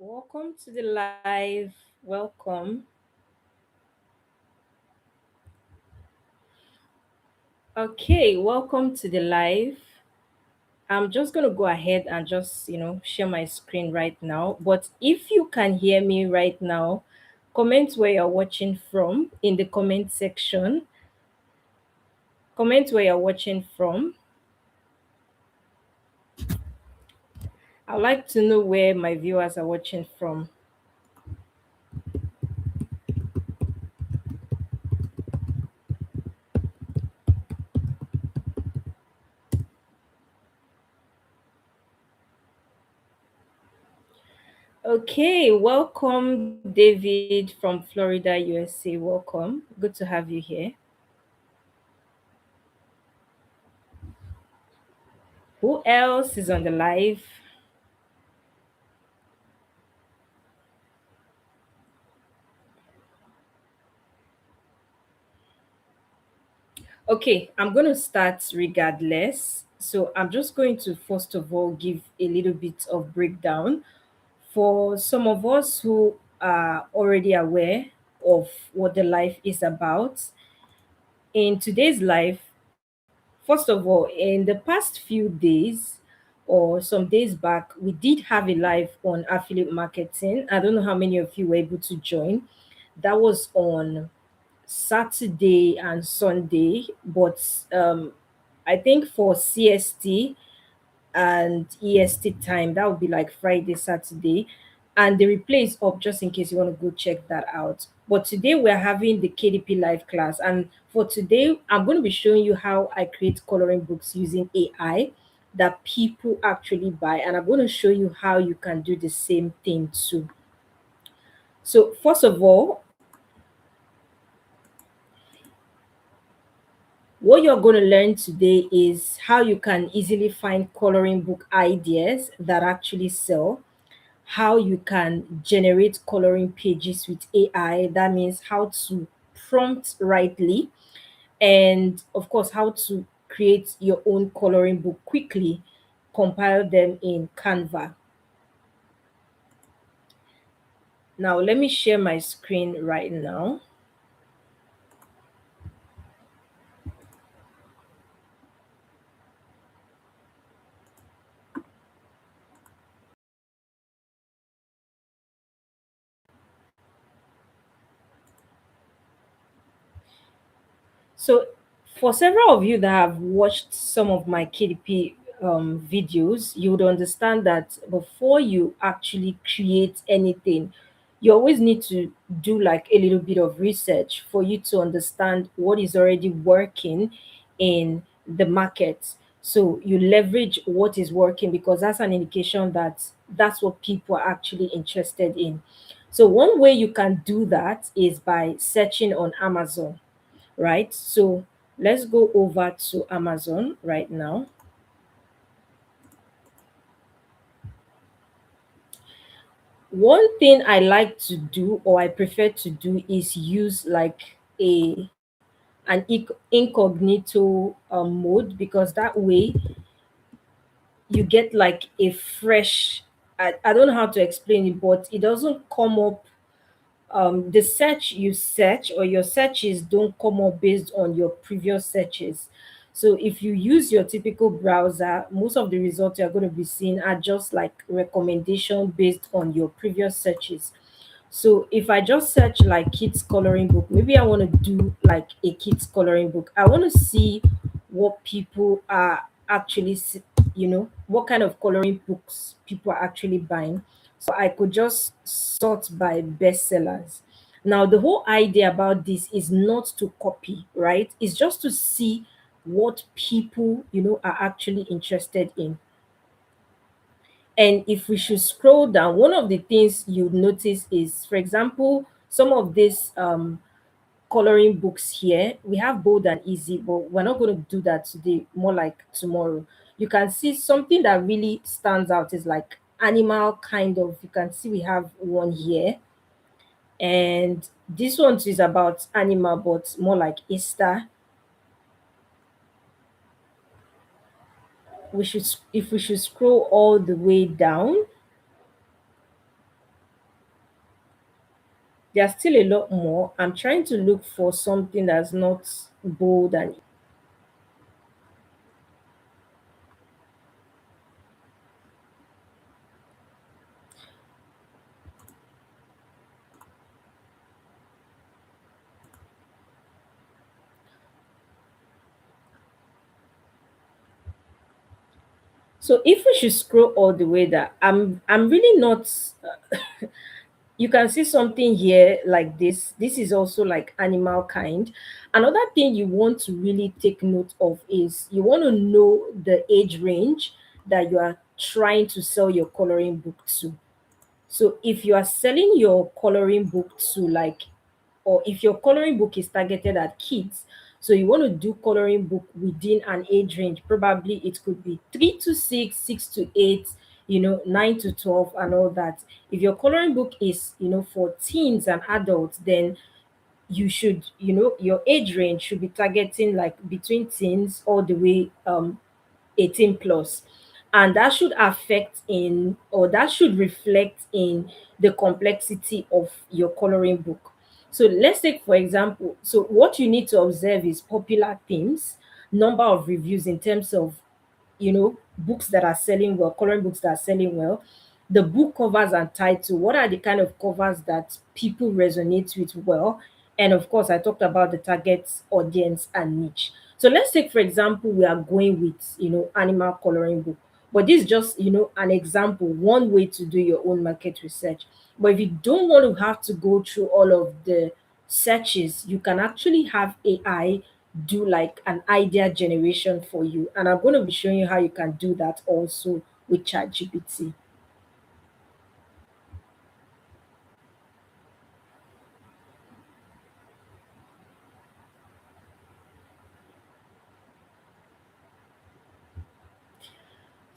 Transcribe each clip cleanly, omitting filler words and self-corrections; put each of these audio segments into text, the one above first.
Welcome to the live. Welcome. Okay, welcome to the live. I'm just going to go ahead and just, share my screen right now. But if you can hear me right now, comment where you're watching from in the comment section. Comment where you're watching from. I'd like to know where my viewers are watching from. Okay, welcome, David from Florida, USA. Welcome. Good to have you here. Who else is on the live? Okay, I'm going to start regardless. So I'm just going to first of all give a little bit of breakdown for some of us who are already aware of what the life is about. In today's life, first of all, in the past few days or some days back, we did have a live on affiliate marketing. I don't know how many of you were able to join. That was on Saturday and Sunday, but I think for CST and EST time, that would be like Friday, Saturday. And the replay is up just in case you want to go check that out. But today we're having the KDP live class. And for today, I'm going to be showing you how I create coloring books using AI that people actually buy. And I'm going to show you how you can do the same thing too. So, first of all, what you're going to learn today is how you can easily find coloring book ideas that actually sell, how you can generate coloring pages with AI. That means how to prompt rightly, and of course, how to create your own coloring book quickly, compile them in Canva. Now, let me share my screen right now. So, for several of you that have watched some of my KDP videos, you would understand that before you actually create anything, you always need to do like a little bit of research for you to understand what is already working in the market. So you leverage what is working because that's an indication that that's what people are actually interested in. So one way you can do that is by searching on Amazon, right? So let's go over to Amazon right now. One thing I like to do or I prefer to do is use like incognito mode, because that way you get like a fresh, I don't know how to explain it, but it doesn't come up, the search you search or your searches don't come up based on your previous searches. So if you use your typical browser, most of the results you're going to be seeing are just like recommendation based on your previous searches. So if I just search like kids coloring book, maybe I want to do like a kids coloring book. I want to see what people are actually, what kind of coloring books people are actually buying. So I could just sort by bestsellers. Now, the whole idea about this is not to copy, right? It's just to see what people, are actually interested in. And if we should scroll down, one of the things you'd notice is, for example, some of these coloring books here, we have bold and easy, but we're not going to do that today, more like tomorrow. You can see something that really stands out is like animal kind of. You can see we have one here, and this one too is about animal, but more like Easter. If we should scroll all the way down, There's still a lot more. I'm trying to look for something that's not bold and so if we should scroll all the way that I'm really not you can see something here like this is also like animal kind. Another thing you want to really take note of is you want to know the age range that you are trying to sell your coloring book to. So if you are selling your coloring book to like, or if your coloring book is targeted at kids, so you want to do coloring book within an age range, probably it could be 3 to 6, 6 to 8, 9 to 12, and all that. If your coloring book is, for teens and adults, then you should, your age range should be targeting like between teens all the way 18 plus, and that should affect in, or that should reflect in the complexity of your coloring book. So let's take for example, so what you need to observe is popular themes, number of reviews in terms of, books that are selling well, coloring books that are selling well, the book covers and title. What are the kind of covers that people resonate with well? And of course, I talked about the target audience and niche. So let's take, for example, we are going with, animal coloring book. But this is just, an example, one way to do your own market research. But if you don't want to have to go through all of the searches, you can actually have AI do like an idea generation for you. And I'm going to be showing you how you can do that also with ChatGPT.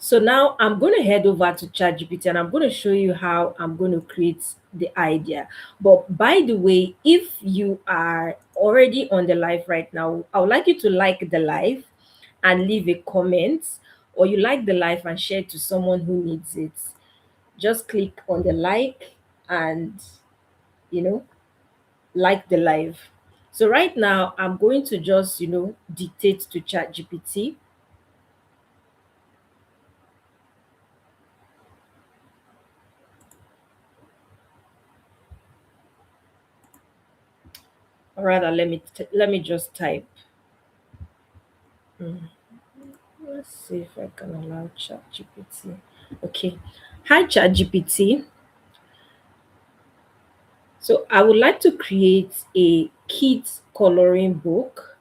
So now I'm going to head over to ChatGPT and I'm going to show you how I'm going to create the idea. But by the way, if you are already on the live right now, I would like you to like the live and leave a comment, or you like the live and share it to someone who needs it. Just click on the like and, you know, like the live. So right now I'm going to just, dictate to ChatGPT. Or rather, let me just type. Mm, let's see if I can allow ChatGPT. Okay. Hi ChatGPT. So I would like to create a kids coloring book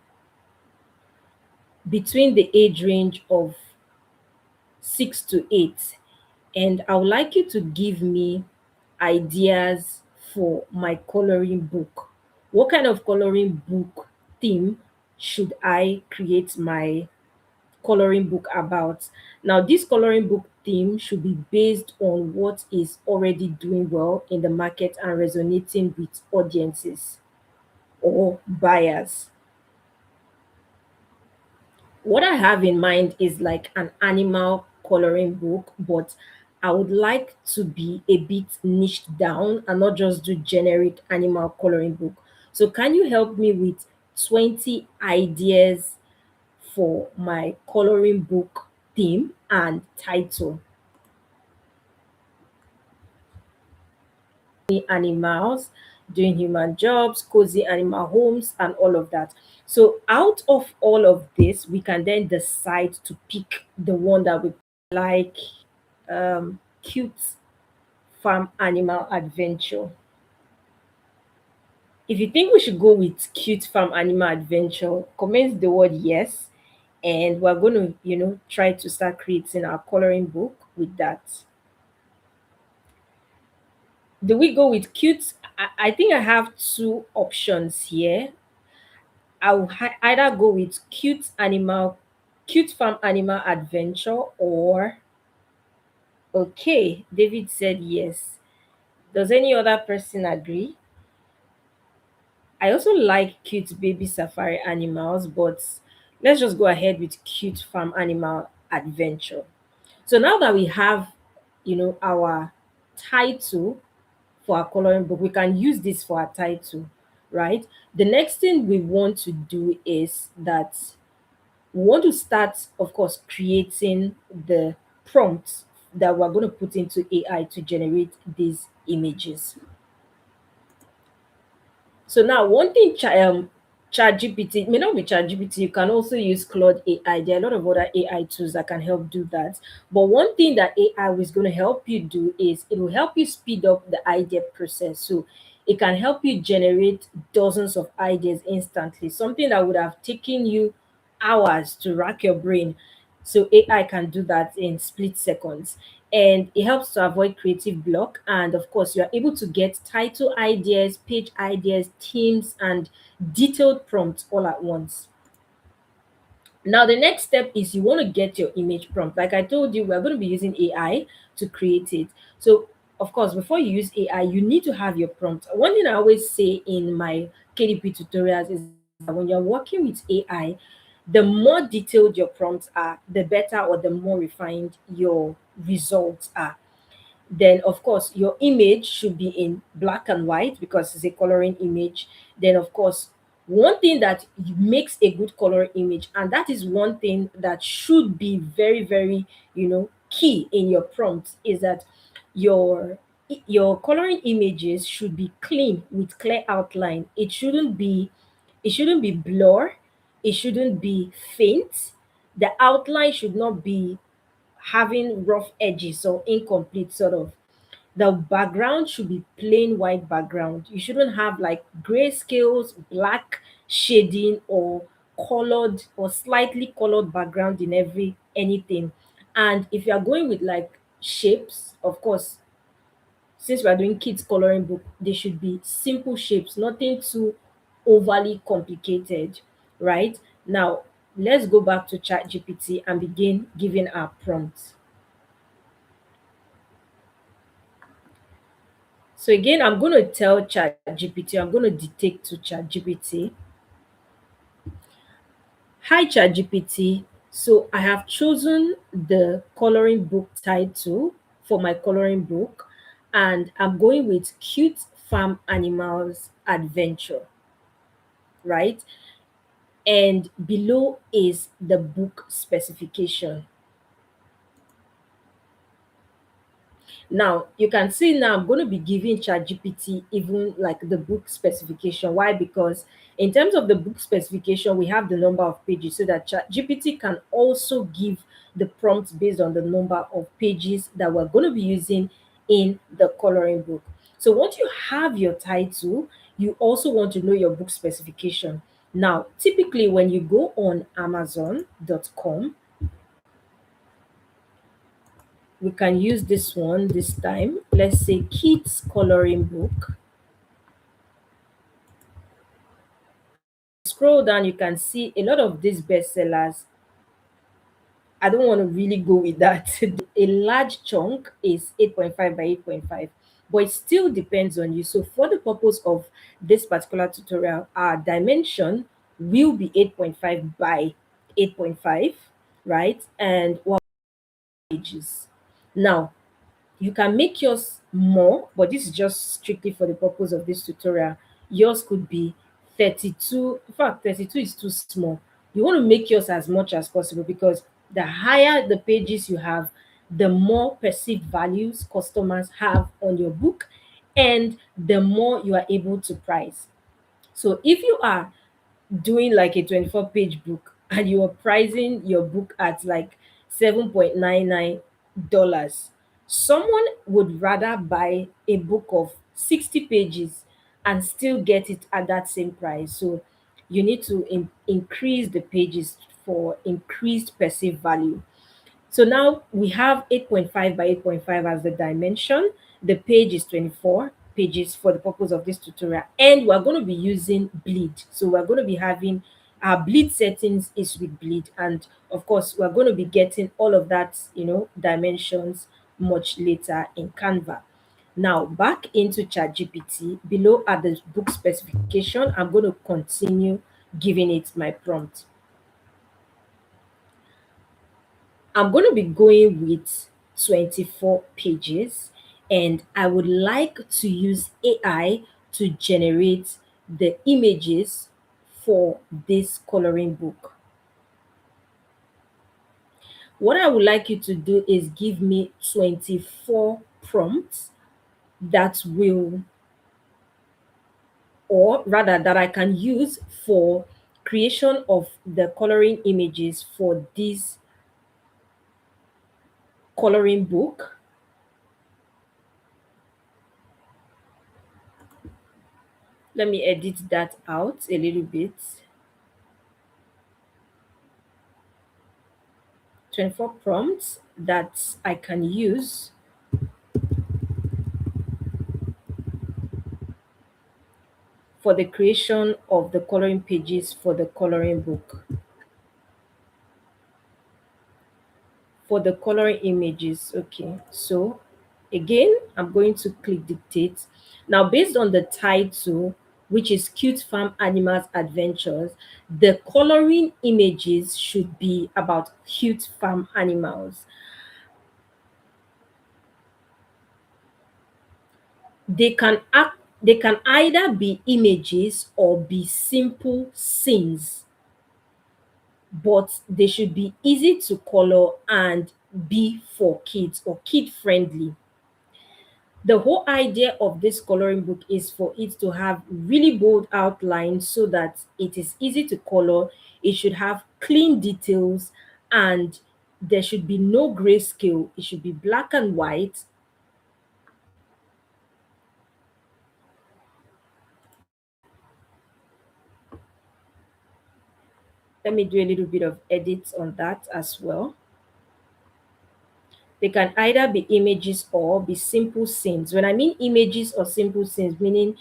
between the age range of 6 to 8. And I would like you to give me ideas for my coloring book. What kind of coloring book theme should I create my coloring book about? Now, this coloring book theme should be based on what is already doing well in the market and resonating with audiences or buyers. What I have in mind is like an animal coloring book, but I would like to be a bit niched down and not just do generic animal coloring book. So can you help me with 20 ideas for my coloring book theme and title? Animals doing human jobs, cozy animal homes, and all of that. So, out of all of this, we can then decide to pick the one that we like. Cute farm animal adventure. If you think we should go with cute farm animal adventure, comment the word yes, and we're going to, try to start creating our coloring book with that. Do we go with cute? I think I have two options here. Either go with cute farm animal adventure, or okay, David said yes. Does any other person agree? I also like cute baby safari animals, but let's just go ahead with cute farm animal adventure. So now that we have, our title for our coloring book. We can use this for our title, right? The next thing we want to do is that we want to start, of course, creating the prompts that we're going to put into AI to generate these images. So now, one thing ChatGPT, it may not be ChatGPT, you can also use Claude AI. There are a lot of other AI tools that can help do that. But one thing that AI is going to help you do is it will help you speed up the idea process. So it can help you generate dozens of ideas instantly, something that would have taken you hours to rack your brain. So AI can do that in split seconds, and it helps to avoid creative block. And of course, you are able to get title ideas, page ideas, themes, and detailed prompts all at once. Now the next step is you want to get your image prompt. Like I told you, we're going to be using AI to create it. So of course, before you use AI, you need to have your prompt. One thing I always say in my KDP tutorials is that when you're working with AI, the more detailed your prompts are, the better or the more refined your results are. Then of course your image should be in black and white because it's a coloring image. Then of course, one thing that makes a good color image, and that is one thing that should be very, very, key in your prompt, is that your your coloring images should be clean with clear outline. It shouldn't be blur, it shouldn't be faint. The outline should not be having rough edges or incomplete sort of. The background should be plain white background. You shouldn't have like gray scales, black shading, or colored or slightly colored background in every anything. And if you are going with like shapes, of course, since we are doing kids coloring book, they should be simple shapes, nothing too overly complicated, right? Now, let's go back to ChatGPT and begin giving our prompts. So again, I'm going to tell ChatGPT, I'm going to dictate to ChatGPT. Hi ChatGPT. So I have chosen the coloring book title for my coloring book, and I'm going with Cute Farm Animals Adventure, right? And below is the book specification. Now you can see now I'm going to be giving ChatGPT even like the book specification. Why? Because in terms of the book specification, we have the number of pages so that ChatGPT can also give the prompts based on the number of pages that we're going to be using in the coloring book. So once you have your title, you also want to know your book specification. Now, typically when you go on Amazon.com, we can use this one this time. Let's say kids coloring book. Scroll down, you can see a lot of these bestsellers. I don't want to really go with that. A large chunk is 8.5 by 8.5, but it still depends on you. So for the purpose of this particular tutorial, our dimension will be 8.5 by 8.5, right? And what pages. Now, you can make yours more, but this is just strictly for the purpose of this tutorial. Yours could be 32. In fact, 32 is too small. You want to make yours as much as possible because the higher the pages you have, the more perceived values customers have on your book, and the more you are able to price. So if you are doing like a 24-page book and you are pricing your book at like $7.99, someone would rather buy a book of 60 pages and still get it at that same price. So you need to increase the pages for increased perceived value. So now we have 8.5 by 8.5 as the dimension. The page is 24 pages for the purpose of this tutorial. And we're going to be using bleed. So we're going to be having our bleed settings is with bleed. And of course, we're going to be getting all of that, dimensions much later in Canva. Now back into ChatGPT, below at the book specification, I'm going to continue giving it my prompt. I'm going to be going with 24 pages. and I would like to use AI to generate the images for this coloring book. What I would like you to do is give me 24 prompts that will, or rather, that I can use for creation of the coloring images for this coloring book. Let me edit that out a little bit. 24 prompts that I can use for the creation of the coloring pages for the coloring book. For the coloring images. Okay, so again, I'm going to click dictate. Now, based on the title, which is Cute Farm Animals Adventures, the coloring images should be about cute farm animals. They can either be images or be simple scenes, but they should be easy to color and be for kids or kid friendly. The whole idea of this coloring book is for it to have really bold outlines so that it is easy to color. It should have clean details, and there should be no grayscale. It should be black and white. Let me do a little bit of edits on that as well. They can either be images or be simple scenes. When I mean images or simple scenes, meaning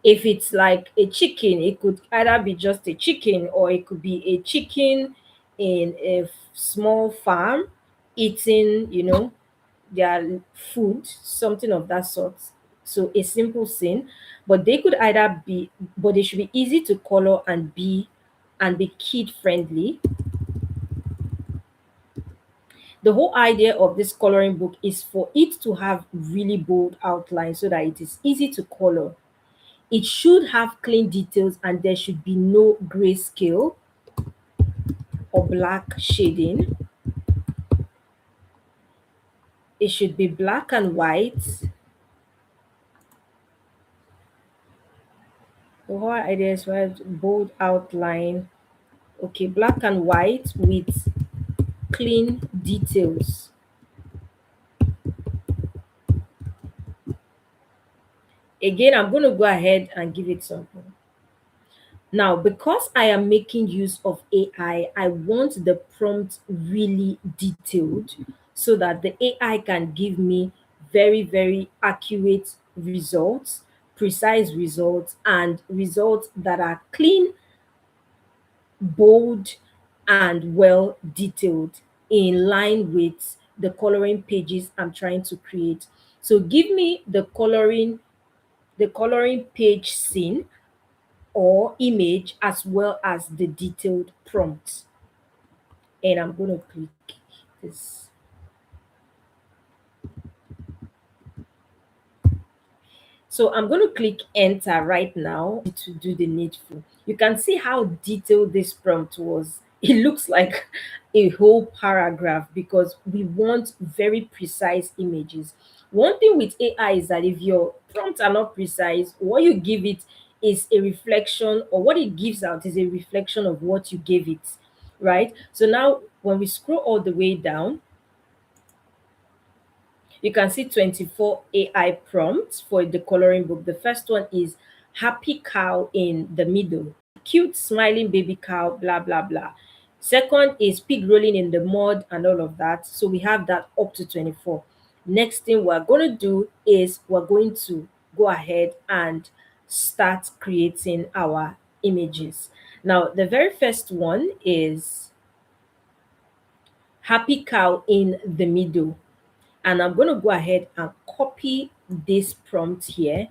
if it's like a chicken, it could either be just a chicken or it could be a chicken in a small farm eating, their food, something of that sort. So a simple scene, but they could either be, but they should be easy to color and be kid friendly. The whole idea of this coloring book is for it to have really bold outlines so that it is easy to color. It should have clean details and there should be no grayscale or black shading. It should be black and white. The whole idea is right, bold outline. Okay, black and white with clean details. Again, I'm going to go ahead and give it something. Now, because I am making use of I want the prompt really detailed so that the AI can give me very, very accurate results, precise results, and results that are clean, bold, and well detailed in line with the coloring pages I'm trying to create. So give me the coloring page scene or image as well as the detailed prompt. And I'm going to click this. So I'm going to click enter right now to do the needful. You can see how detailed this prompt was. It looks like a whole paragraph because we want very precise images. One thing with AI is that if your prompts are not precise, what you give it is a reflection, or what it gives out is a reflection of what you gave it, right? So now when we scroll all the way down, you can see 24 AI prompts for the coloring book. The first one is happy cow in the middle, cute smiling baby cow, blah, blah, blah. Second is pig rolling in the mud and all of that. So we have that up to 24. Next thing we're going to do is we're going to go ahead and start creating our images. Now, the very first one is happy cow in the middle, and I'm going to go ahead and copy this prompt here,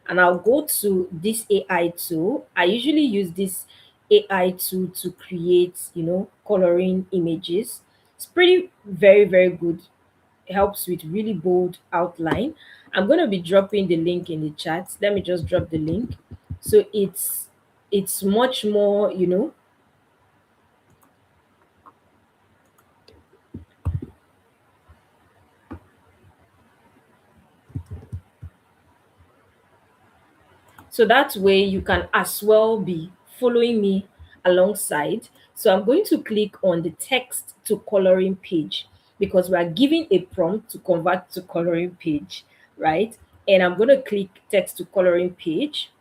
and I'll go to this AI tool. I usually use this AI tool to create, coloring images. It's pretty very, very good. helps with really bold outline. I'm going to be dropping the link in the chat. Let me just drop the link. So it's much more, so that way you can as well be following me alongside. So I'm going to click on the text to coloring page because we are giving a prompt to convert to coloring page, right? And I'm going to click text to coloring page,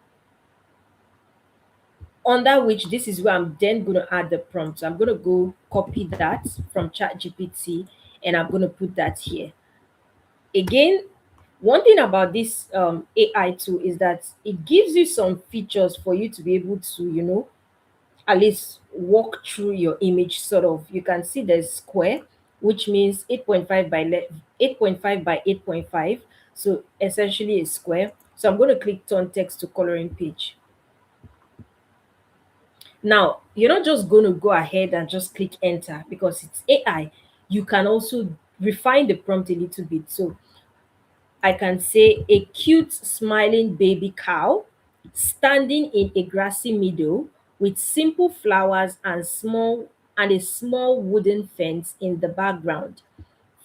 under which this is where I'm then going to add the prompt. So I'm going to go copy that from ChatGPT and I'm going to put that here. Again, one thing about this AI tool is that it gives you some features for you to be able to, at least walk through your image sort of. You can see there's square, which means 8.5 by 8.5 by 8.5. So essentially a square. So I'm going to click turn text to coloring page. Now, you're not just going to go ahead and just click enter because it's AI. You can also refine the prompt a little bit. So I can say a cute smiling baby cow standing in a grassy meadow with simple flowers and a small wooden fence in the background.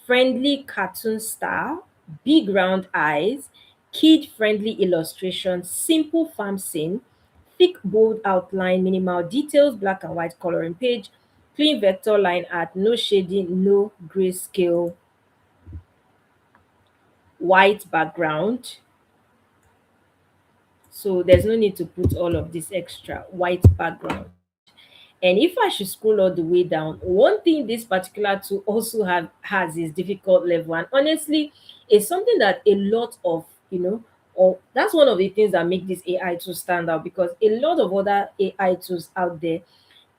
Friendly cartoon style, big round eyes, kid friendly illustration, simple farm scene, thick bold outline, minimal details, black and white coloring page, clean vector line art, no shading, no grayscale, white background. So there's no need to put all of this extra white background. And if I should scroll all the way down, one thing this particular tool also has is difficult level. And honestly, it's something that a lot of, or that's one of the things that make this AI tool stand out, because a lot of other AI tools out there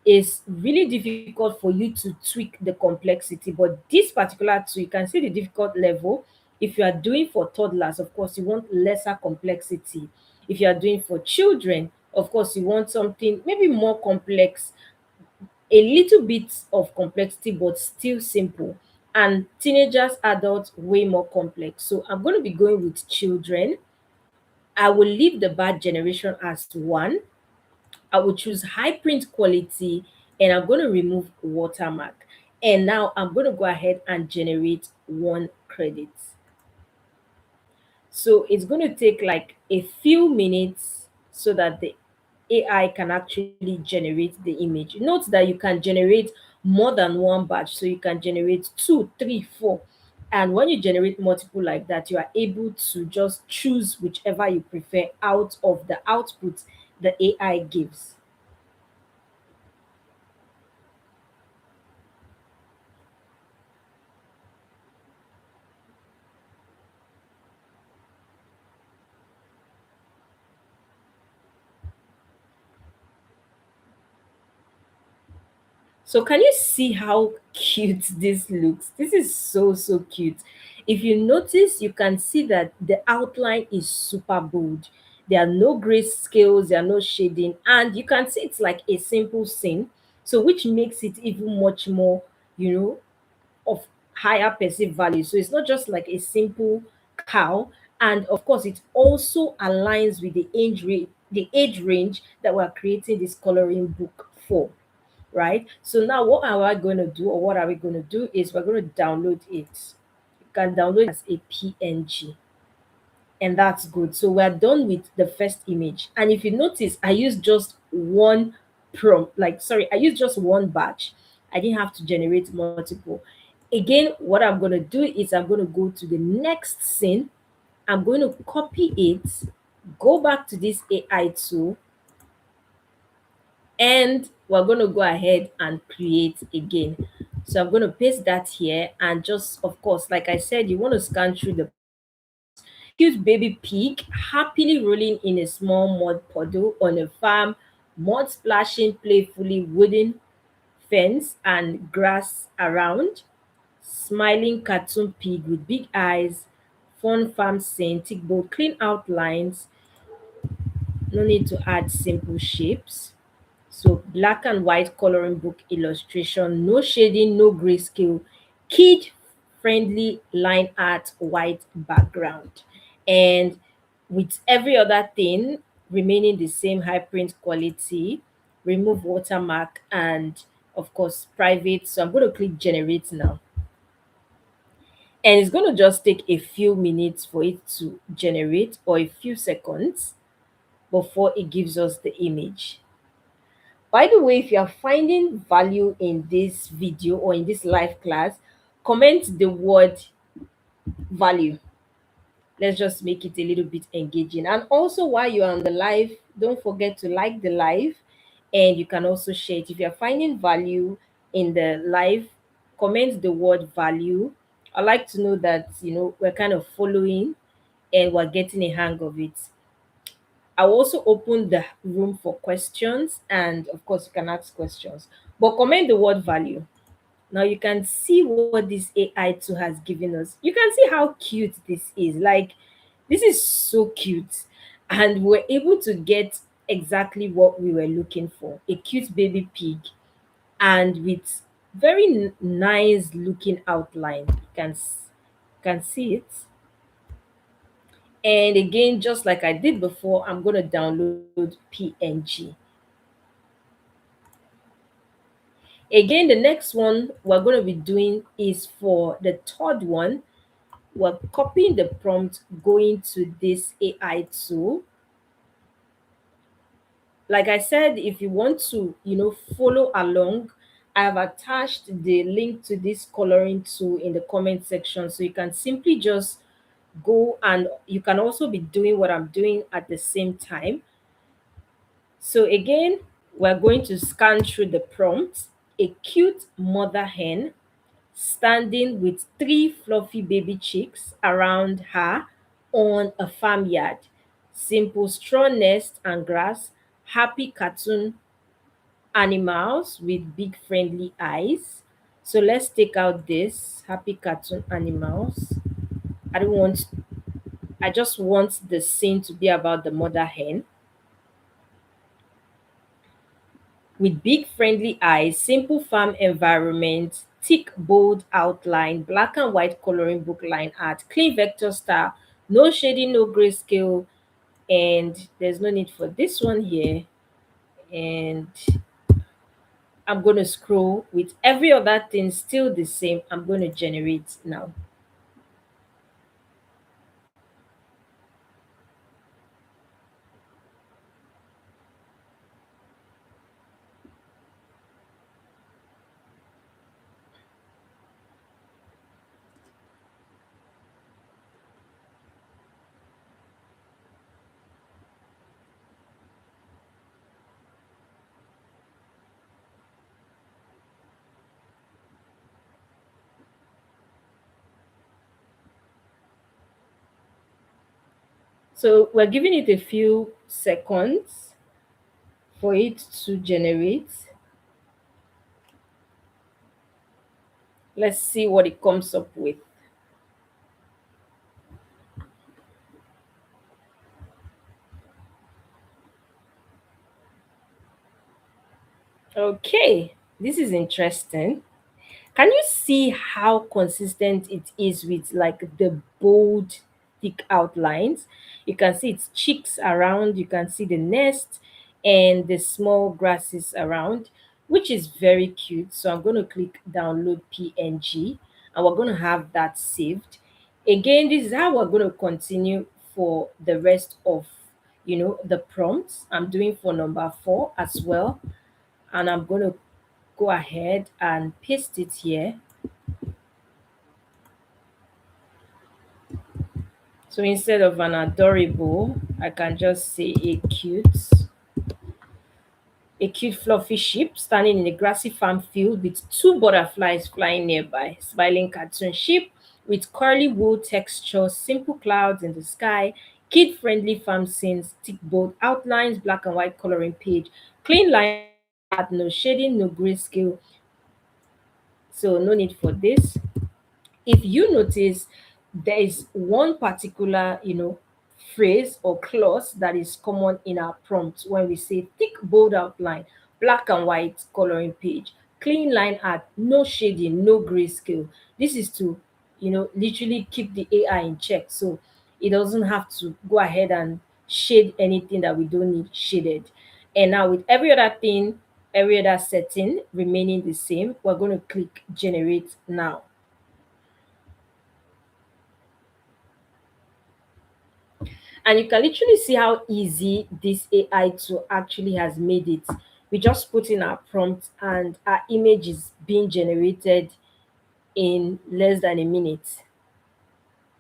is really difficult for you to tweak the complexity. But this particular tool, you can see the difficult level. If you are doing for toddlers, of course, you want lesser complexity. If you are doing for children, of course, you want something maybe more complex, a little bit of complexity, but still simple. And teenagers, adults, way more complex. So I'm going to be going with children. I will leave the bad generation as one. I will choose high print quality and I'm going to remove watermark. And now I'm going to go ahead and generate one credit. So it's going to take like a few minutes so that the AI can actually generate the image. Note that you can generate more than one batch. So you can generate two, three, four. And when you generate multiple like that, you are able to just choose whichever you prefer out of the output the AI gives. So can you see how cute this looks? This is so, so cute. If you notice, you can see that the outline is super bold. There are no gray scales, there are no shading, and you can see it's like a simple scene. So which makes it even much more, you know, of higher perceived value. So it's not just like a simple cow. And of course, it also aligns with the age range that we're creating this coloring book for, right? So now what are we going to do, or what are we going to do is we're going to download it. You can download it as a PNG, and that's good. So we're done with the first image. And if you notice, I used just one prompt, like, sorry, I used just one batch. I didn't have to generate multiple. Again, what I'm going to do is I'm going to go to the next scene. I'm going to copy it, go back to this AI tool, and we're going to go ahead and create again. So I'm going to paste that here, and just, of course, like I said, you want to scan through the cute baby pig happily rolling in a small mud puddle on a farm, mud splashing playfully, wooden fence and grass around, smiling cartoon pig with big eyes, fun farm scene, tick bold, clean outlines, no need to add simple shapes. So black and white coloring book illustration, no shading, no grayscale, kid friendly line art white background. And with every other thing remaining the same, high print quality, remove watermark, and of course private. So I'm going to click generate now. And it's going to just take a few minutes for it to generate, or a few seconds before it gives us the image. By the way, if you are finding value in this video or in this live class, comment the word value. Let's just make it a little bit engaging. And also, while you're on the live, don't forget to like the live, and you can also share it. If you're finding value in the live, comment the word value. I like to know that we're kind of following and we're getting a hang of it. I'll also open the room for questions, and of course you can ask questions. But comment the word value. Now you can see what this AI tool has given us. You can see how cute this is. Like, this is so cute. And we're able to get exactly what we were looking for. A cute baby pig, and with very nice looking outline. You can see it. And again, just like I did before, I'm going to download PNG. Again, the next one we're going to be doing is for the third one. We're copying the prompt, going to this AI tool. Like I said, if you want to, follow along, I have attached the link to this coloring tool in the comment section. So you can simply just go, and you can also be doing what I'm doing at the same time. So again, we're going to scan through the prompt. A cute mother hen standing with three fluffy baby chicks around her on a farmyard. Simple straw nest and grass, happy cartoon animals with big friendly eyes. So let's take out this happy cartoon animals. I don't want, I just want the scene to be about the mother hen. With big friendly eyes, simple farm environment, thick bold outline, black and white coloring book line art, clean vector style, no shading, no grayscale, and there's no need for this one here. And I'm going to scroll with every other thing still the same. I'm going to generate now. So we're giving it a few seconds for it to generate. Let's see what it comes up with. Okay, this is interesting. Can you see how consistent it is with like the bold, thick outlines? You can see its cheeks around, you can see the nest and the small grasses around, which is very cute. So I'm going to click download PNG, and we're going to have that saved. Again, this is how we're going to continue for the rest of the prompts. I'm doing for number 4 as well, and I'm going to go ahead and paste it here. So instead of an adorable, I can just say a cute fluffy sheep standing in a grassy farm field with two butterflies flying nearby. Smiling cartoon sheep with curly wool texture, simple clouds in the sky, kid-friendly farm scenes, thick bold outlines, black and white coloring page, clean line art, no shading, no grayscale. So no need for this. If you notice, there is one particular phrase or clause that is common in our prompt when we say thick bold outline, black and white coloring page, clean line art, no shading, no grayscale. This is to literally keep the AI in check. So it doesn't have to go ahead and shade anything that we don't need shaded. And now with every other thing, every other setting remaining the same, we're going to click generate now. And you can literally see how easy this AI tool actually has made it. We just put in our prompt and our image is being generated in less than a minute.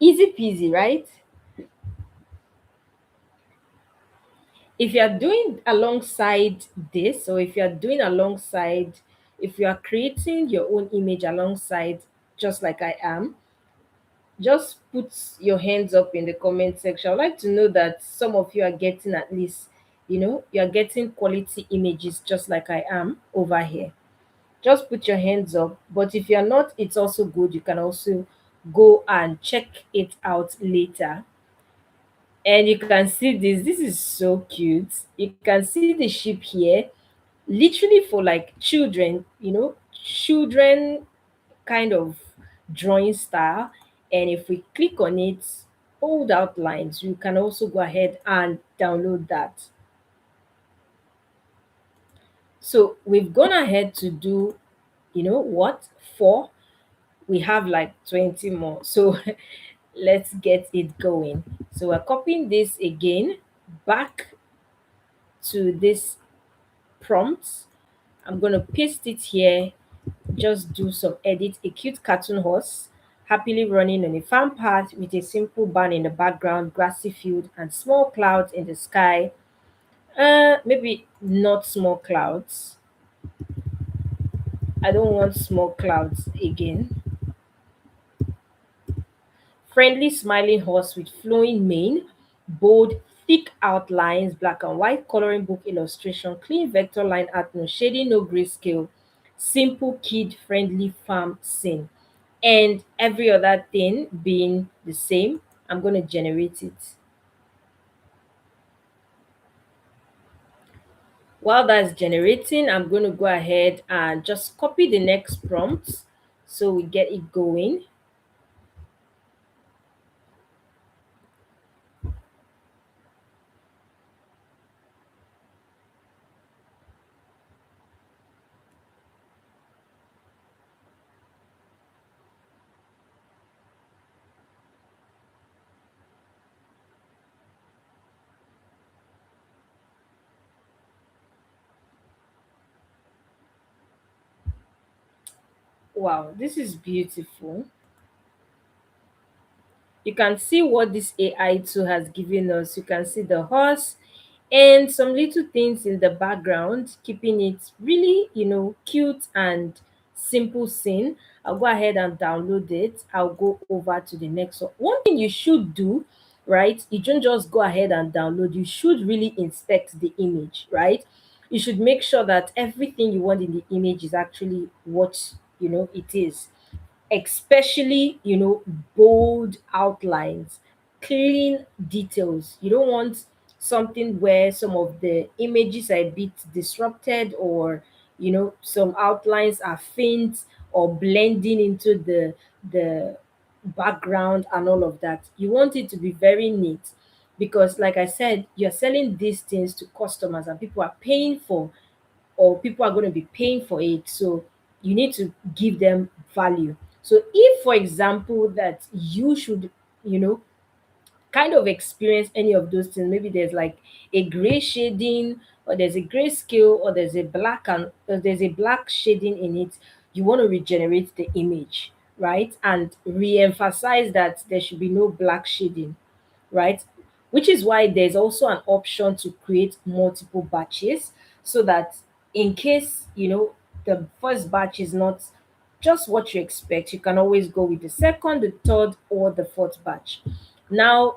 Easy peasy, right? If you are doing alongside this, or if you are doing alongside, if you are creating your own image alongside, just like I am, just put your hands up in the comment section. I'd like to know that some of you are getting at least, you are getting quality images just like I am over here. Just put your hands up. But if you're not, it's also good. You can also go and check it out later. And you can see this. This is so cute. You can see the sheep here, literally for like children, children kind of drawing style. And if we click on it, old outlines, you can also go ahead and download that. So we've gone ahead to do, what, four. We have like 20 more. So let's get it going. So we're copying this again back to this prompt. I'm going to paste it here. Just do some edit. A cute cartoon horse happily running on a farm path with a simple barn in the background, grassy field, and small clouds in the sky. Maybe not small clouds. I don't want small clouds again. Friendly smiling horse with flowing mane, bold, thick outlines, black and white coloring book illustration, clean vector line art, no shading, no grayscale, simple kid friendly farm scene. And every other thing being the same, I'm going to generate it. While that's generating, I'm going to go ahead and just copy the next prompt so we get it going. Wow, this is beautiful. You can see what this AI tool has given us. You can see the horse and some little things in the background, keeping it really, cute and simple scene. I'll go ahead and download it. I'll go over to the next one. One thing you should do, right? You don't just go ahead and download. You should really inspect the image, right? You should make sure that everything you want in the image is actually what it is, especially bold outlines, clean details. You don't want something where some of the images are a bit disrupted, or some outlines are faint or blending into the background and all of that. You want it to be very neat, because like I said, you're selling these things to customers and people are paying for, or people are going to be paying for it. So you need to give them value. So if, for example, that you should, you know, kind of experience any of those things, maybe there's like a gray shading, or there's a gray scale, or there's a black shading in it, you want to regenerate the image, right? And re-emphasize that there should be no black shading, right? Which is why there's also an option to create multiple batches, so that in case, the first batch is not just what you expect, you can always go with the second, the third, or the fourth batch. Now,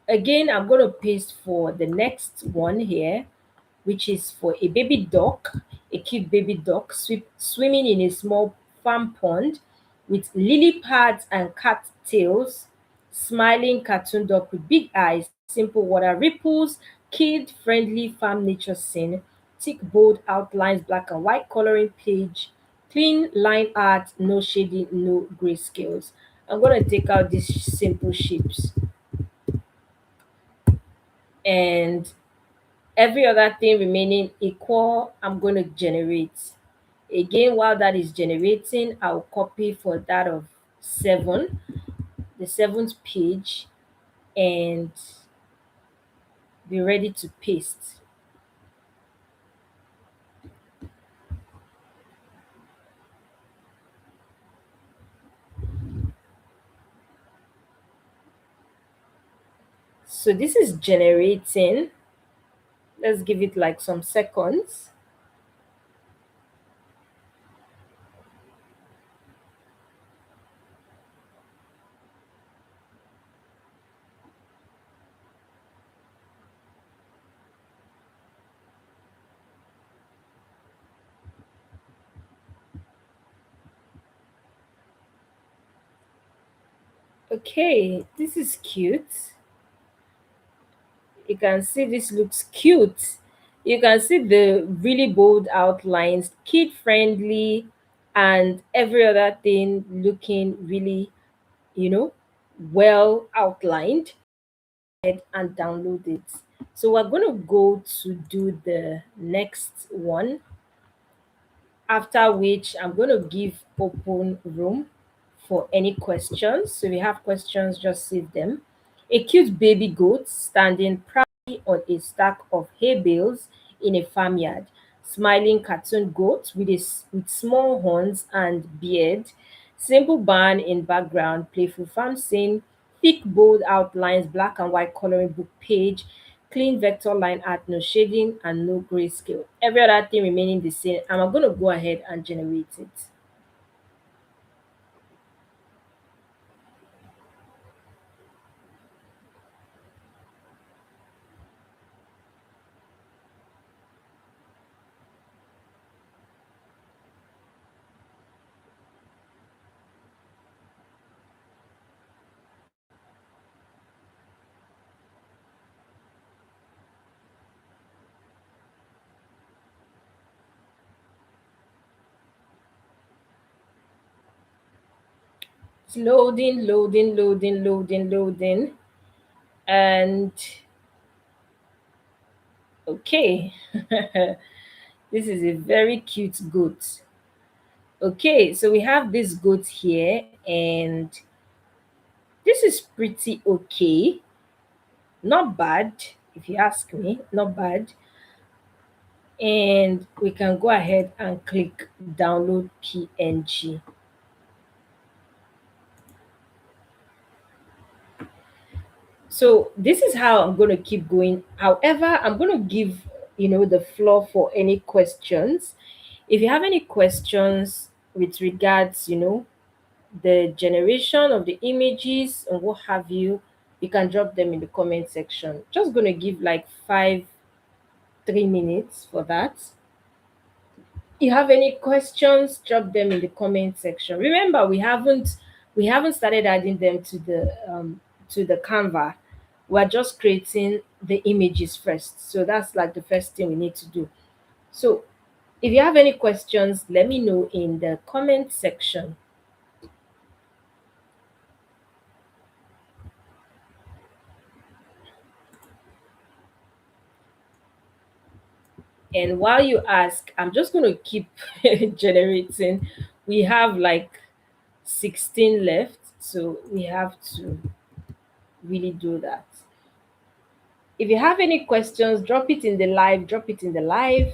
again, I'm going to paste for the next one here, which is for a baby duck, a cute baby duck swimming in a small farm pond with lily pads and cat tails, smiling cartoon duck with big eyes, simple water ripples, kid friendly farm nature scene, thick bold outlines, black and white coloring page, clean line art, no shading, no grayscales. I'm going to take out these simple shapes, and every other thing remaining equal, I'm going to generate. Again, while that is generating, I'll copy for that of 7, the seventh page, and be ready to paste. So this is generating. Let's give it like some seconds. Okay, this is cute. You can see this looks cute. You can see the really bold outlines, kid friendly, and every other thing looking really, you know, well outlined. And download it. So we're going to go to do the next one, after which I'm going to give open room for any questions. So if you have questions, just save them. A cute baby goat standing proudly on a stack of hay bales in a farmyard. Smiling cartoon goat with with small horns and beard. Simple barn in background. Playful farm scene. Thick bold outlines. Black and white coloring book page. Clean vector line art, no shading and no grayscale. Every other thing remaining the same. And I'm going to go ahead and generate it. It's loading, loading, loading, loading, loading. And okay, this is a very cute goat. Okay, so we have this goat here, and this is pretty okay. Not bad, if you ask me, not bad. And we can go ahead and click download PNG. So this is how I'm going to keep going. However, I'm going to give, the floor for any questions. If you have any questions with regards, the generation of the images and what have you, you can drop them in the comment section. Just going to give like 3 minutes for that. You have any questions, drop them in the comment section. Remember, we haven't started adding them to the Canva. We're just creating the images first. So that's like the first thing we need to do. So if you have any questions, let me know in the comment section. And while you ask, I'm just going to keep generating. We have like 16 left, so we have to really do that. If you have any questions, drop it in the live, drop it in the live.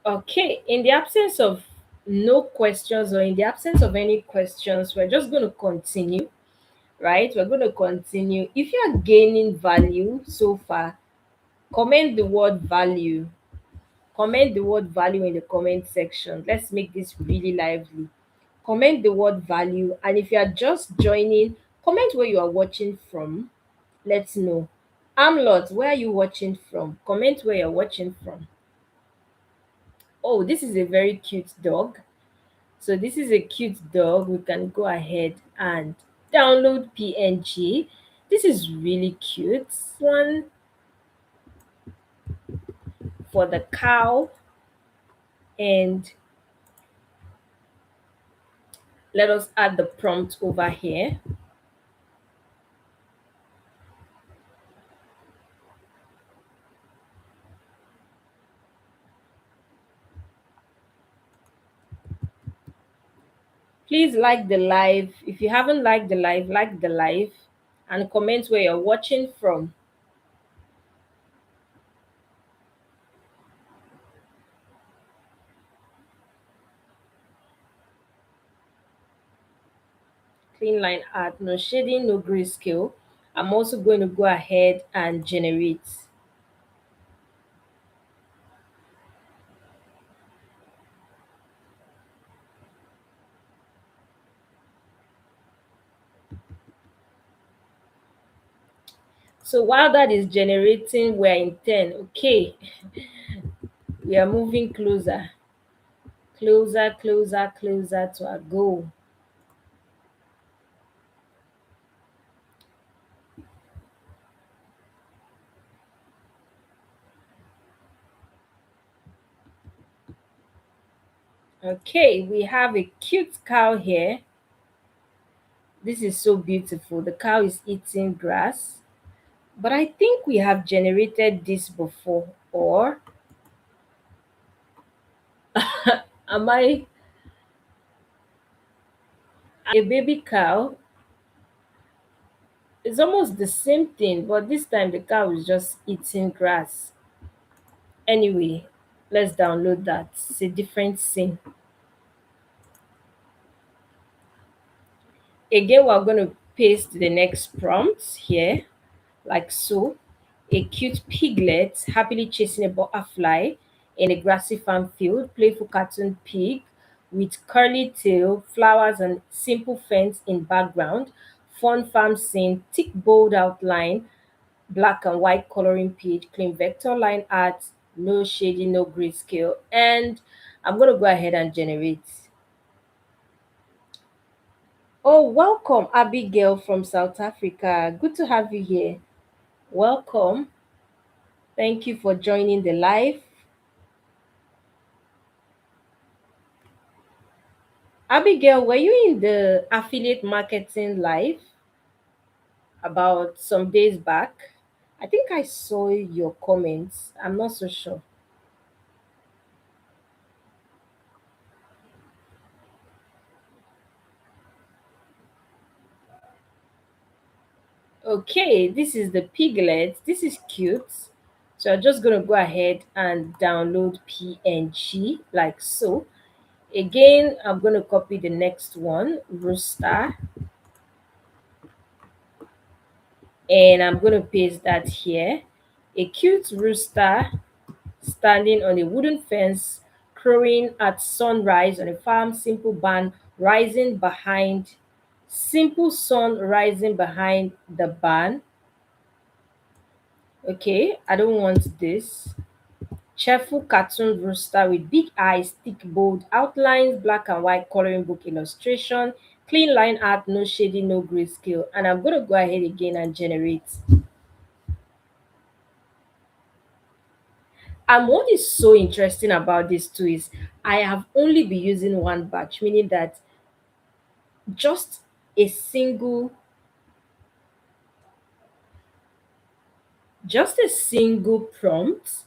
Okay, in the absence of no questions, or in the absence of any questions, we're just going to continue, right? We're going to continue. If you are gaining value so far, comment the word value. Comment the word value in the comment section. Let's make this really lively. comment the word value. And if you are just joining, comment where you are watching from. Let's know. Amlot, where are you watching from? Comment where you're watching from. Oh, this is a very cute dog. So this is a cute dog. We can go ahead and download PNG. This is really cute. One for the cow, and let us add the prompt over here. Please like the live. If you haven't liked the live, like the live and comment where you're watching from. Clean line art, no shading, no grayscale. I'm also going to go ahead and generate. So while that is generating, we're in 10. Okay, we are moving closer, closer, closer, closer to our goal. Okay, we have a cute cow here. This is so beautiful. The cow is eating grass. But I think we have generated this before. Or am I a baby cow? It's almost the same thing, but this time the cow is just eating grass. Anyway, let's download that. It's a different scene. Again, we're going to paste the next prompt here, like so. A cute piglet happily chasing a butterfly in a grassy farm field, playful cartoon pig with curly tail, flowers and simple fence in background, fun farm scene, thick bold outline, black and white coloring page, clean vector line art, no shading, no grayscale, and I'm going to go ahead and generate. Oh, welcome, Abigail from South Africa. Good to have you here. Welcome. Thank you for joining the live. Abigail, were you in the affiliate marketing live about some days back? I think I saw your comments. I'm not so sure. Okay, this is the piglet. This is cute. So I'm just going to go ahead and download PNG like so. Again, I'm going to copy the next one, rooster, and I'm going to paste that here. A cute rooster standing on a wooden fence, crowing at sunrise on a farm, simple sun rising behind the barn. Okay, I don't want this. Cheerful cartoon rooster with big eyes, thick, bold outlines, black and white coloring book illustration, clean line art, no shading, no grayscale. And I'm going to go ahead again and generate. And what is so interesting about this too is I have only been using one batch, meaning that just a single just a single prompt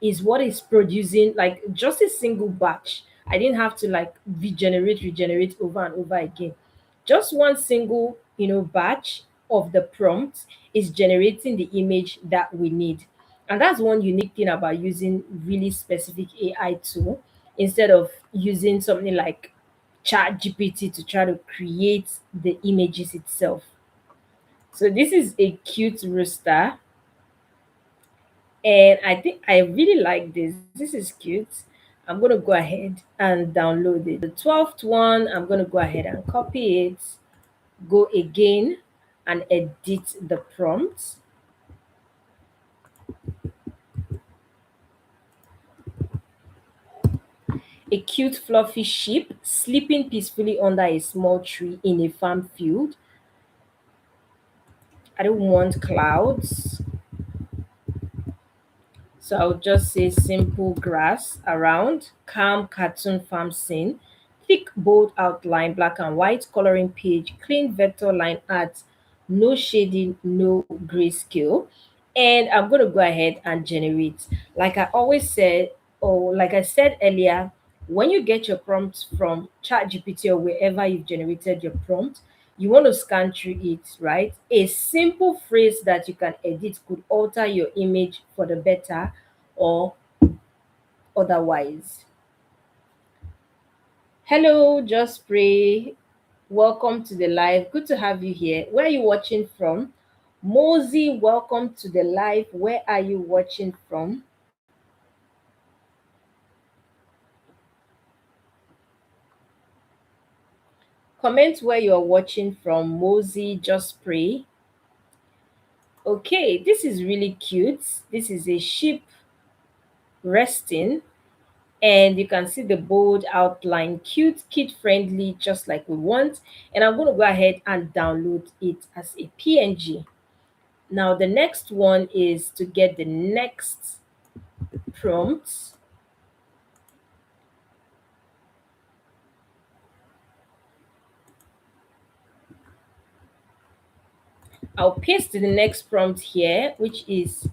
is what is producing, like just a single batch. I didn't have to like regenerate over and over again. Just one single, batch of the prompt is generating the image that we need. And that's one unique thing about using really specific AI tool instead of using something like Chat GPT to try to create the images itself. So this is a cute rooster, and I think I really like this. This is cute. I'm going to go ahead and download it. The 12th one, I'm going to go ahead and copy it, go again and edit the prompt. A cute fluffy sheep sleeping peacefully under a small tree in a farm field. I don't want clouds. So I'll just say simple grass around, calm cartoon farm scene, thick bold outline, black and white coloring page, clean vector line art, no shading, no grayscale. And I'm going to go ahead and generate. Like I always said, or like I said earlier, when you get your prompt from ChatGPT or wherever you've generated your prompt, you want to scan through it, right? A simple phrase that you can edit could alter your image for the better or otherwise. Hello, Just Pray. Welcome to the live. Good to have you here. Where are you watching from? Mosey, welcome to the live. Where are you watching from? Comment where you're watching from. Mosey, Just Pray. Okay, this is really cute. This is a sheep resting, and you can see the bold outline, cute, kid friendly, just like we want. And I'm going to go ahead and download it as a PNG. Now the next one is to get the next prompt. I'll paste the next prompt here, which is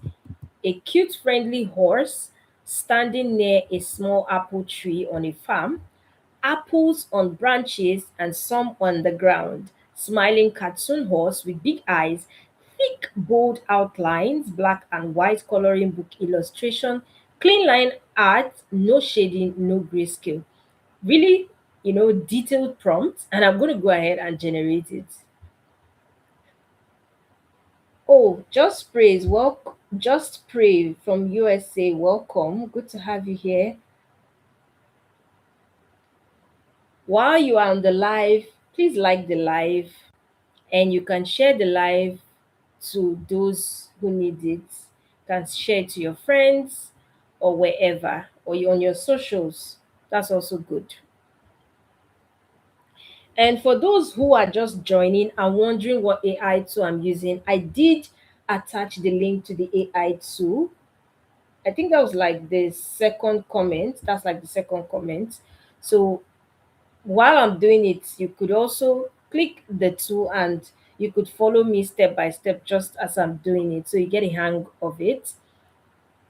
a cute friendly horse standing near a small apple tree on a farm, apples on branches and some on the ground. Smiling cartoon horse with big eyes, thick, bold outlines, black and white coloring book illustration, clean line art, no shading, no grayscale. Really, detailed prompt. And I'm going to go ahead and generate it. Oh, just praise. Well, just pray from USA. Welcome. Good to have you here. While you are on the live, please like the live, and you can share the live to those who need it. You can share it to your friends or wherever, or you on your socials. That's also good. And for those who are just joining and wondering what AI tool I'm using, I did attach the link to the AI tool. I think that was like the second comment. That's like the second comment. So while I'm doing it, you could also click the tool and you could follow me step by step just as I'm doing it. So you get a hang of it.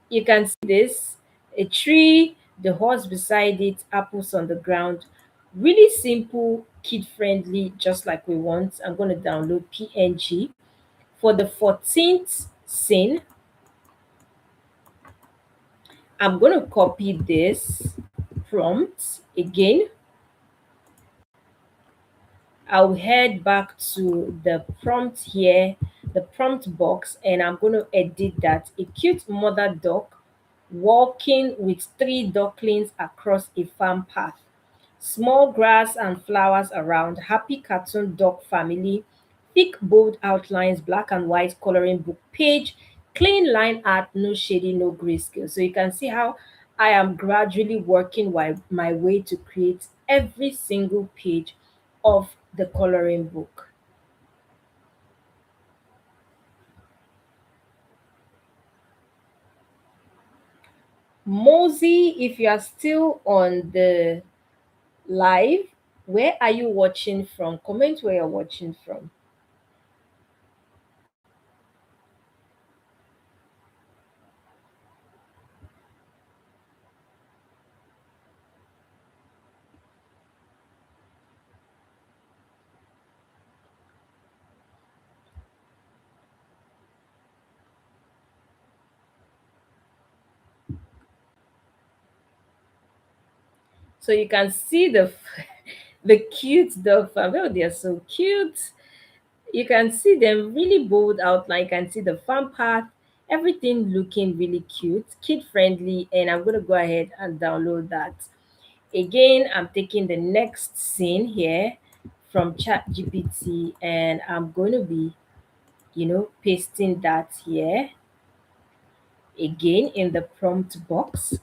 You can see this, a tree, the horse beside it, apples on the ground. Really simple, kid friendly, just like we want. I'm going to download PNG. For the 14th scene, I'm going to copy this prompt again. I'll head back to the prompt here, the prompt box, and I'm going to edit that. A cute mother duck walking with three ducklings across a farm path. Small grass and flowers around, happy cartoon dog family, thick bold outlines, black and white coloring book page, clean line art, no shading, no grayscale. So you can see how I am gradually working my way to create every single page of the coloring book. Mosey, if you are still on the live, where are you watching from? Comment where you're watching from. So you can see the the cute dog farm. Oh, they are so cute. You can see them really bold outline. You can see the farm path, everything looking really cute, kid friendly, and I'm going to go ahead and download that. Again, I'm taking the next scene here from ChatGPT, and I'm going to be, pasting that here again in the prompt box.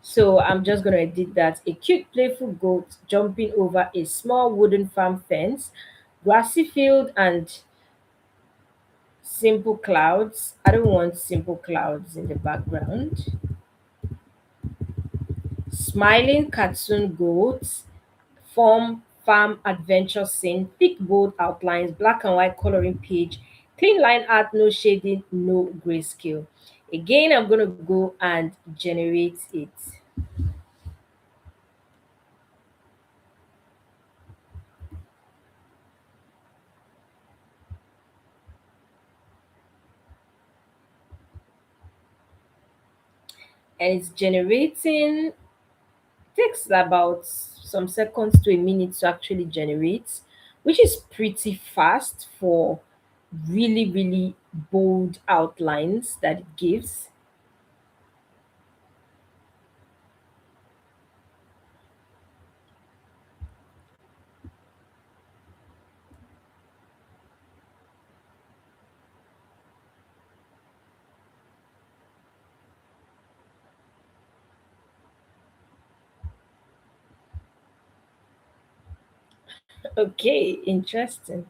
So I'm just going to edit that. A cute, playful goat jumping over a small wooden farm fence, grassy field, and simple clouds. I don't want simple clouds in the background. Smiling cartoon goats form farm adventure scene, thick bold outlines, black and white coloring page, clean line art, no shading, no grayscale. Again, I'm going to go and generate it. And it's generating, takes about some seconds to a minute to actually generate, which is pretty fast for really, really bold outlines that it gives. Okay, interesting.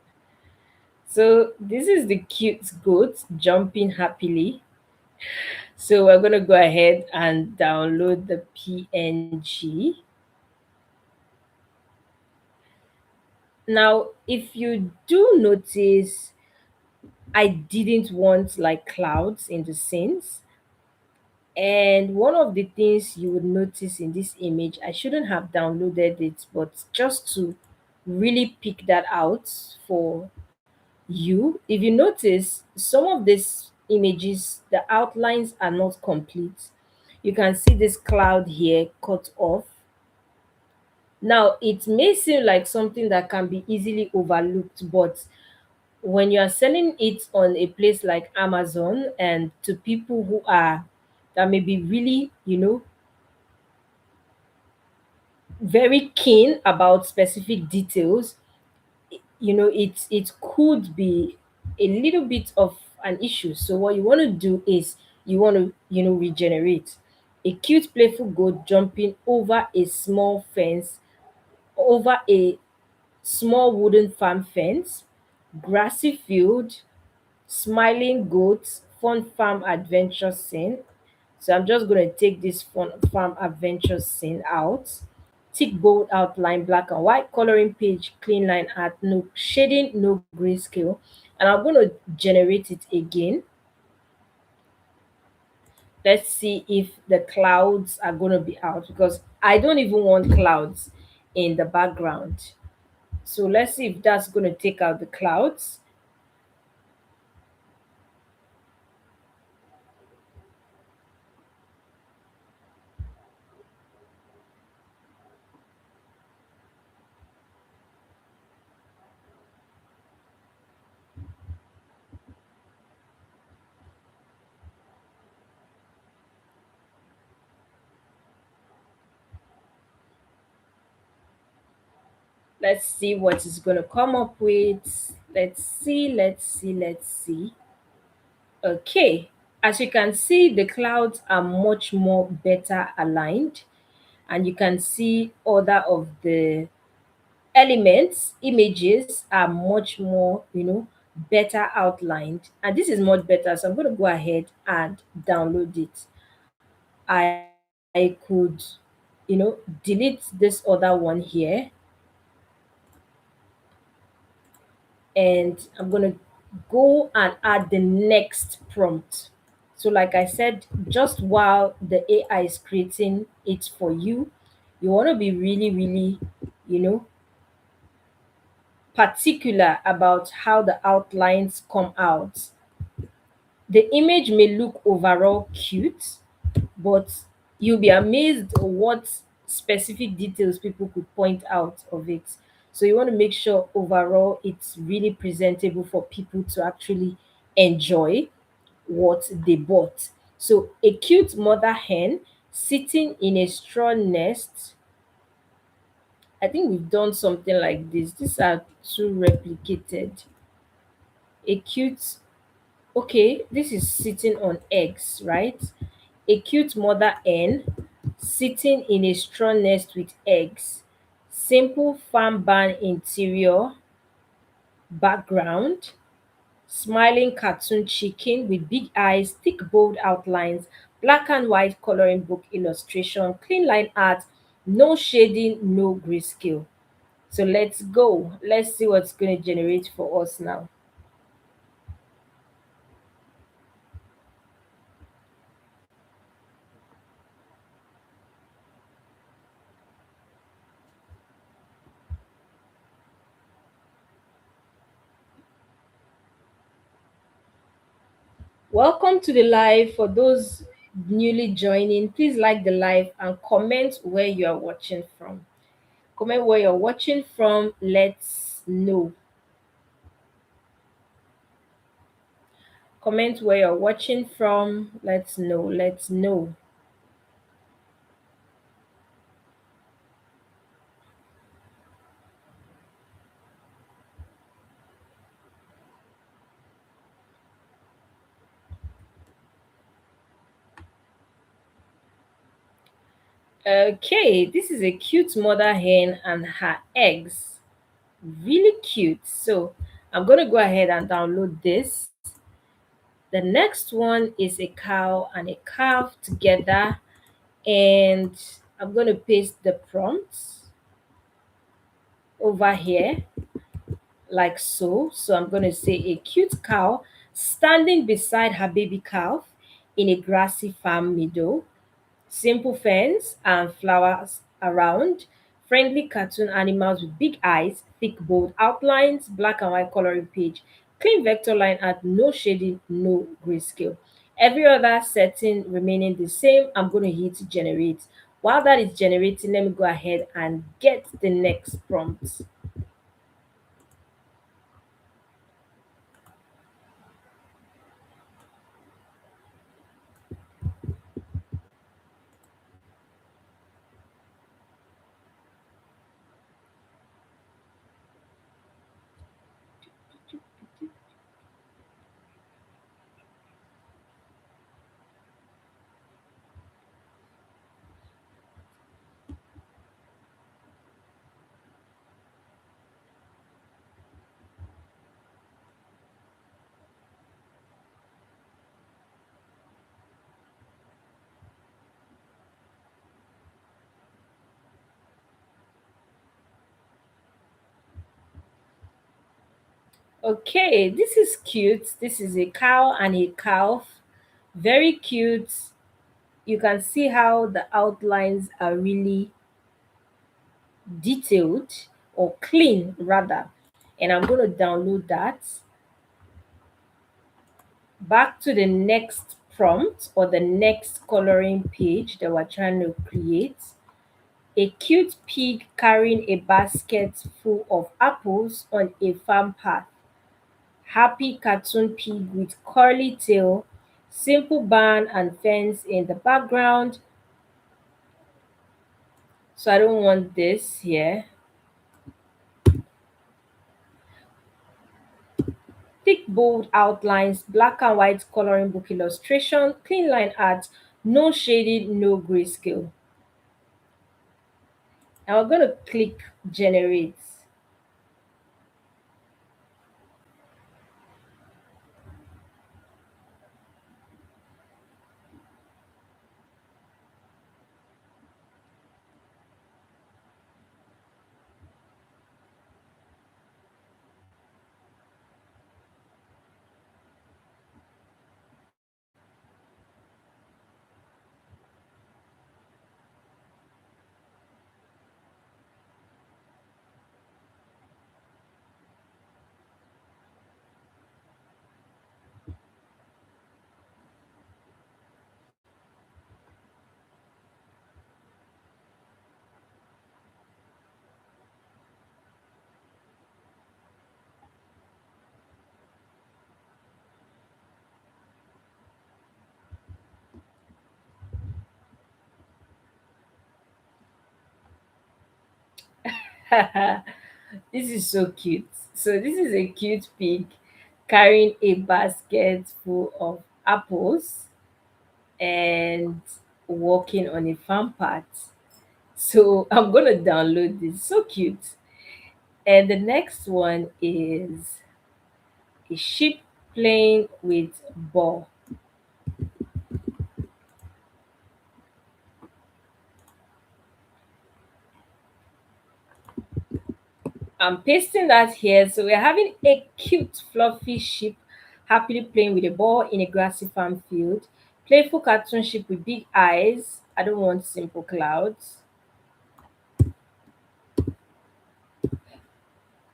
So this is the cute goat jumping happily. So we're gonna go ahead and download the PNG. Now, if you do notice, I didn't want like clouds in the scenes. And one of the things you would notice in this image, I shouldn't have downloaded it, but just to really pick that out for you, if you notice, some of these images, the outlines are not complete. You can see this cloud here cut off. Now, it may seem like something that can be easily overlooked, but when you are selling it on a place like Amazon and to people who are that may be really, very keen about specific details, it could be a little bit of an issue. So what you want to do is you want to, regenerate a cute playful goat jumping over a small fence, over a small wooden farm fence, grassy field, smiling goats, fun farm adventure scene. So I'm just going to take this fun farm adventure scene out. Thick bold outline, black and white, coloring page, clean line art, no shading, no grayscale. And I'm going to generate it again. Let's see if the clouds are going to be out because I don't even want clouds in the background. So let's see if that's going to take out the clouds. Let's see what it's going to come up with. Let's see, let's see, let's see. Okay, as you can see, the clouds are much more better aligned, and you can see other of the elements, images are much more, better outlined. And this is much better. So I'm going to go ahead and download it. I could, delete this other one here, and I'm going to go and add the next prompt. So, like I said, just while the AI is creating it for you, you want to be really, really, you know, particular about how the outlines come out. The image may look overall cute, but you'll be amazed what specific details people could point out of it. So you want to make sure overall it's really presentable for people to actually enjoy what they bought. So a cute mother hen sitting in a straw nest. I think we've done something like this. These are two replicated. A cute, okay, this is sitting on eggs, right? A cute mother hen sitting in a straw nest with eggs. Simple farm barn interior background. Smiling cartoon chicken with big eyes, thick bold outlines, black and white coloring book illustration, clean line art, no shading, no grayscale. So let's go. Let's see what's going to generate for us now. Welcome to the live. For those newly joining, please like the live and comment where you are watching from. Comment where you're watching from. Let's know. Comment where you're watching from. Let's know. Let's know. Okay, this is a cute mother hen and her eggs. Really cute. So I'm going to go ahead and download this. The next one is a cow and a calf together. And I'm going to paste the prompts over here like so. So I'm going to say a cute cow standing beside her baby calf in a grassy farm meadow. Simple fence and flowers around, friendly cartoon animals with big eyes, thick bold outlines, black and white coloring page, clean vector line art, no shading, no grayscale. Every other setting remaining the same. I'm going to hit generate. While that is generating, let me go ahead and get the next prompt. Okay, this is cute. This is a cow and a calf. Very cute. You can see how the outlines are really detailed or clean rather. And I'm going to download that. Back to the next prompt or the next coloring page that we're trying to create. A cute pig carrying a basket full of apples on a farm path. Happy cartoon pig with curly tail, simple barn and fence in the background. So I don't want this here. Thick bold outlines, black and white coloring book illustration, clean line art, no shading, no grayscale. And we're going to click generate. This is so cute. So this is a cute pig carrying a basket full of apples and walking on a farm path. So I'm gonna download this. So cute. And the next one is a sheep playing with ball. I'm pasting that here. So we're having a cute, fluffy sheep happily playing with a ball in a grassy farm field. Playful cartoon sheep with big eyes. I don't want simple clouds.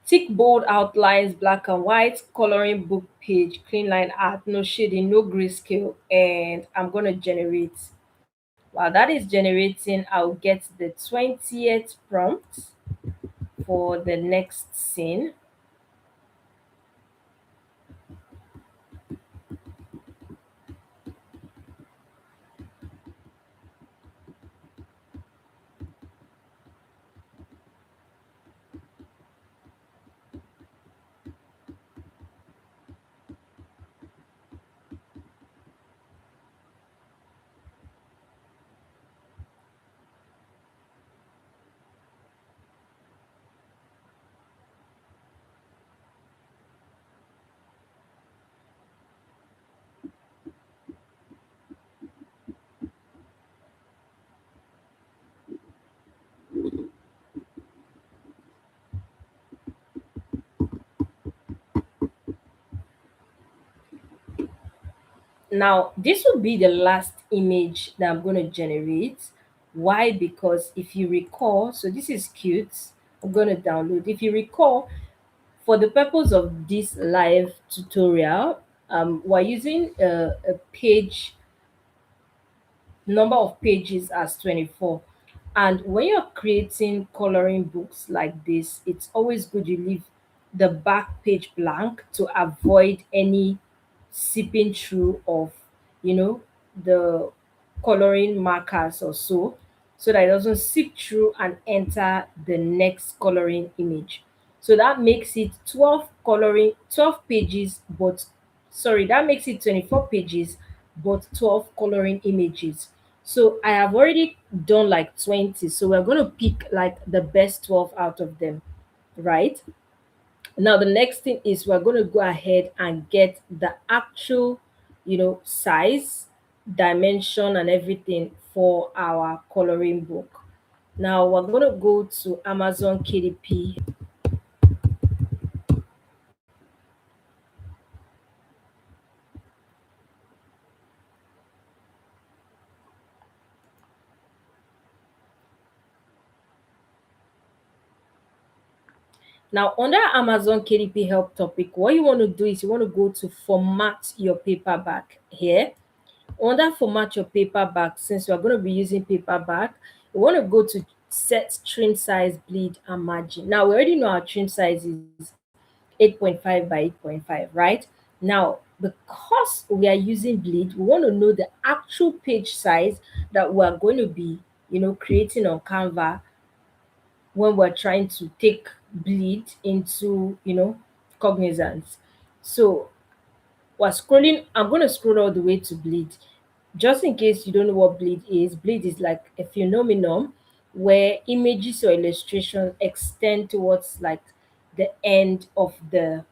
Thick, bold outlines, black and white, coloring book page, clean line art, no shading, no grayscale. And I'm going to generate. While that is generating, I'll get the 20th prompt for the next scene. Now, this will be the last image that I'm going to generate. Why? Because if you recall, so this is cute. I'm going to download. If you recall, for the purpose of this live tutorial, we're using a page number of pages as 24. And when you're creating coloring books like this, it's always good you leave the back page blank to avoid any seeping through of, you know, the coloring markers or so that it doesn't seep through and enter the next coloring image. So that makes it 12 pages, but sorry, that makes it 24 pages, but 12 coloring images. So I have already done like 20. So we're going to pick like the best 12 out of them, right? Now the next thing is we're going to go ahead and get the actual, size, dimension and everything for our coloring book. Now we're going to go to Amazon KDP. Now, under Amazon KDP help topic, what you want to do is you want to go to format your paperback here. Under format your paperback, since we're going to be using paperback, we want to go to set trim size, bleed, and margin. Now, we already know our trim size is 8.5 by 8.5, right? Now, because we are using bleed, we want to know the actual page size that we're going to be, creating on Canva when we're trying to take bleed into, cognizance. So we're scrolling, I'm going to scroll all the way to bleed. Just in case you don't know what bleed is like a phenomenon where images or illustrations extend towards like the end of the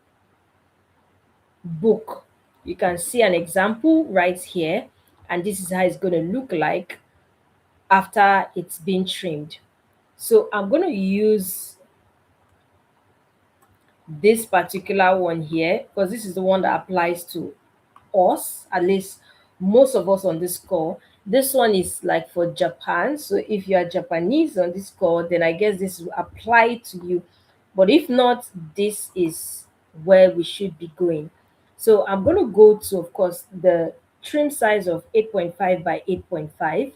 book. You can see an example right here, and this is how it's going to look like after it's been trimmed. So I'm going to use this particular one here because this is the one that applies to us, at least most of us on this call. This one is like for Japan. So if you are Japanese on this call, then I guess this will apply to you. But if not, this is where we should be going. So I'm going to go to, of course, the trim size of 8.5 by 8.5.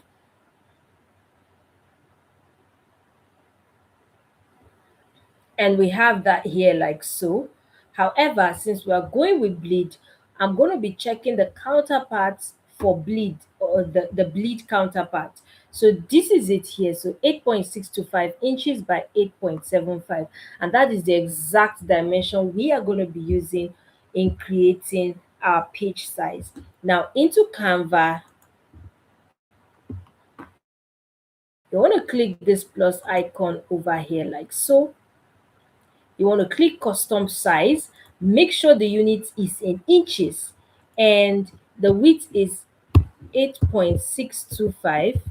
And we have that here like so. However, since we are going with bleed, I'm going to be checking the counterparts for bleed, or the bleed counterpart. So this is it here. So 8.625 inches by 8.75. And that is the exact dimension we are going to be using in creating our page size. Now into Canva, you want to click this plus icon over here like so. You want to click custom size, make sure the unit is in inches, and the width is 8.625,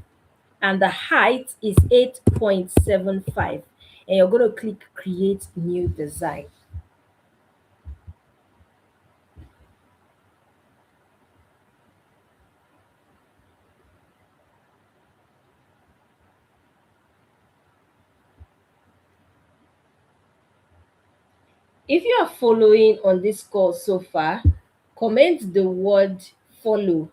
and the height is 8.75, and you're going to click create new design. If you are following on this call so far, comment the word follow.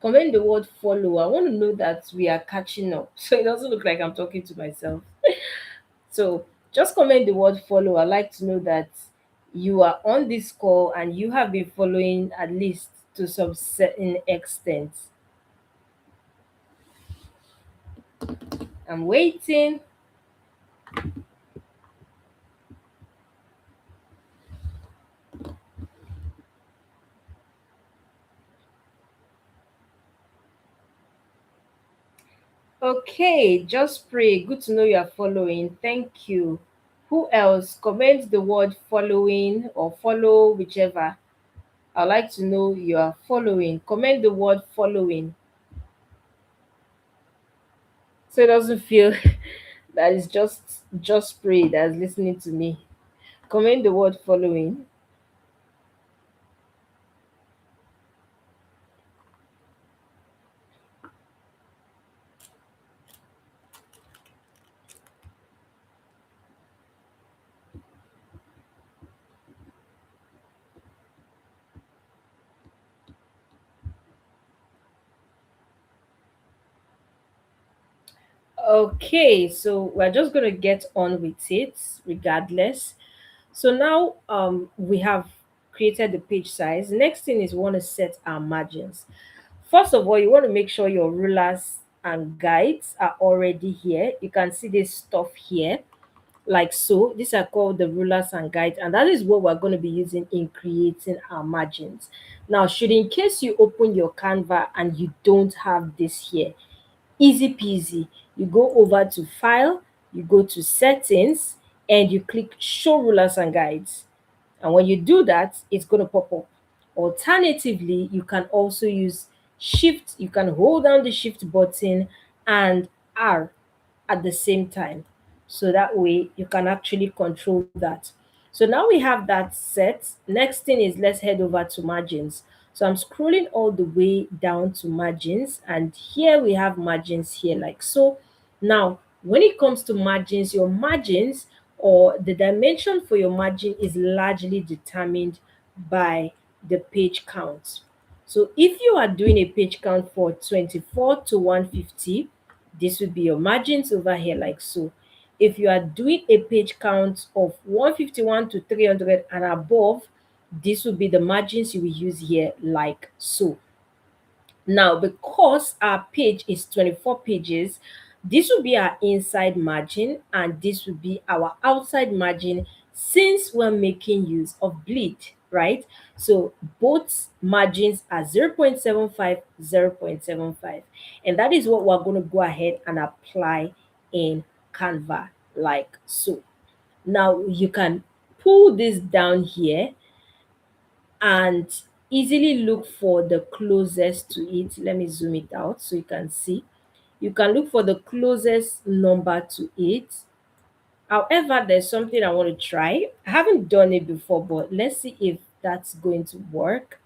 Comment the word follow. I want to know that we are catching up so it doesn't look like I'm talking to myself. So just comment the word follow. I'd like to know that you are on this call and you have been following at least to some certain extent. I'm waiting. Okay, just pray. Good to know you are following. Thank you. Who else? Comment the word following or follow, whichever. I'd like to know you are following. Comment the word following so it doesn't feel that it's just pray that's listening to me. Comment the word following. Okay, so we're just gonna get on with it regardless. So now we have created the page size. Next thing is we want to set our margins. First of all, you want to make sure your rulers and guides are already here. You can see this stuff here, like so. These are called the rulers and guides, and that is what we're going to be using in creating our margins. Now, should in case you open your Canva and you don't have this here, easy peasy. You go over to file, you go to settings, and you click show rulers and guides. And when you do that, it's going to pop up. Alternatively, you can also use shift, you can hold down the shift button and R at the same time. So that way you can actually control that. So now we have that set. Next thing is let's head over to margins. So I'm scrolling all the way down to margins, and here we have margins here like so. Now, when it comes to margins, your margins or the dimension for your margin is largely determined by the page count. So if you are doing a page count for 24 to 150, this would be your margins over here like so. If you are doing a page count of 151 to 300 and above, this would be the margins you will use here like so. Now, because our page is 24 pages, this will be our inside margin and this will be our outside margin since we're making use of bleed, right? So both margins are 0.75, 0.75. And that is what we're going to go ahead and apply in Canva like so. Now you can pull this down here and easily look for the closest to it. Let me zoom it out so you can see. You can look for the closest number to it. However, there's something I want to try. I haven't done it before, but let's see if that's going to work.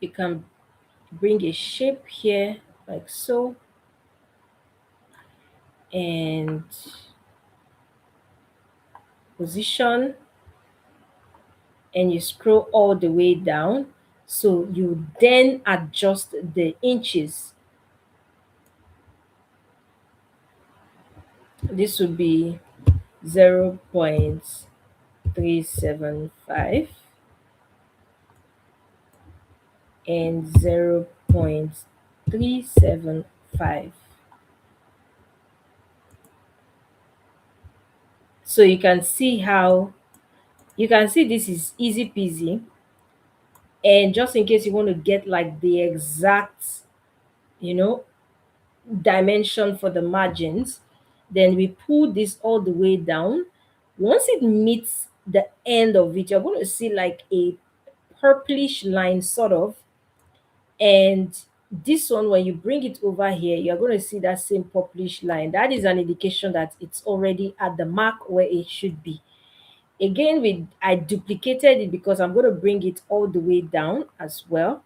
You can bring a shape here like so, and position, and you scroll all the way down. So you then adjust the inches. This would be 0.375 and 0.375. So you can see how, you can see this is easy peasy. And just in case you want to get like the exact, you know, dimension for the margins, then we pull this all the way down. Once it meets the end of it, you're going to see like a purplish line sort of. And this one, when you bring it over here, you're going to see that same purplish line. That is an indication that it's already at the mark where it should be. Again, I duplicated it because I'm going to bring it all the way down as well.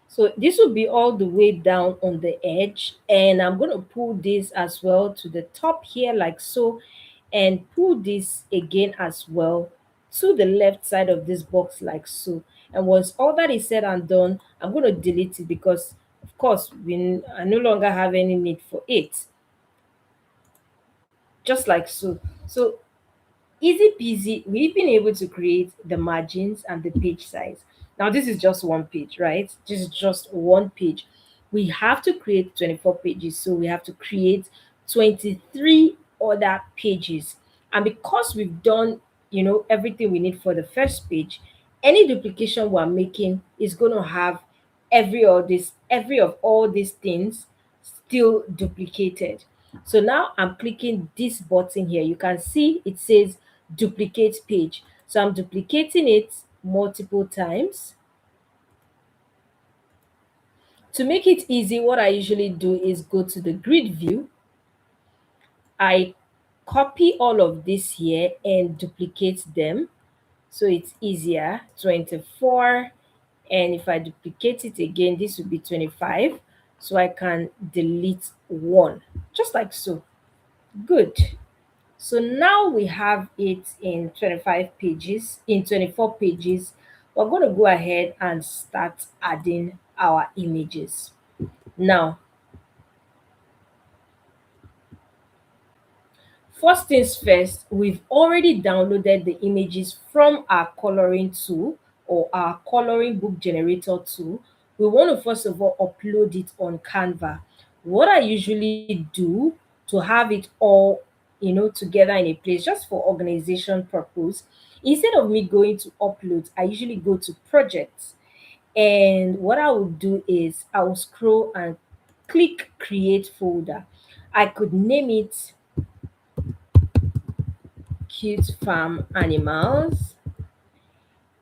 So this will be all the way down on the edge, and I'm going to pull this as well to the top here like so, and pull this again as well to the left side of this box like so. And once all that is said and done, I'm going to delete it because of course I no longer have any need for it, just like so. So easy peasy, we've been able to create the margins and the page size. Now, this is just one page, right? This is just one page. We have to create 24 pages, so we have to create 23 other pages. And because we've done, everything we need for the first page, any duplication we're making is going to have every of all these things still duplicated. So now I'm clicking this button here. You can see it says duplicate page. So I'm duplicating it multiple times. To make it easy, what I usually do is go to the grid view. I copy all of this here and duplicate them so it's easier. 24, and if I duplicate it again, this will be 25. So I can delete one, just like so. Good. So now we have it in 25 pages, in 24 pages. We're going to go ahead and start adding our images. Now, first things first, we've already downloaded the images from our coloring tool or our coloring book generator tool. We want to first of all upload it on Canva. What I usually do to have it all, together in a place just for organization purpose, instead of me going to upload, I usually go to projects. And what I will do is I will scroll and click create folder. I could name it cute farm animals,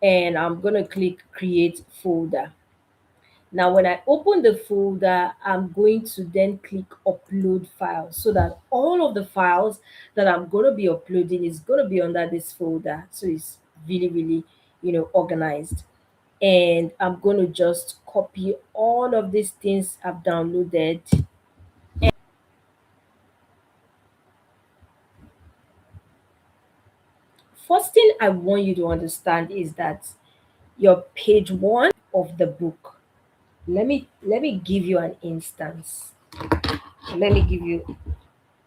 and I'm gonna click create folder. Now when I open the folder, I'm going to then click upload files so that all of the files that I'm going to be uploading is going to be under this folder, so it's really really organized. And I'm going to just copy all of these things I've downloaded. First thing I want you to understand is that your page one of the book, let me give you an instance. Let me give you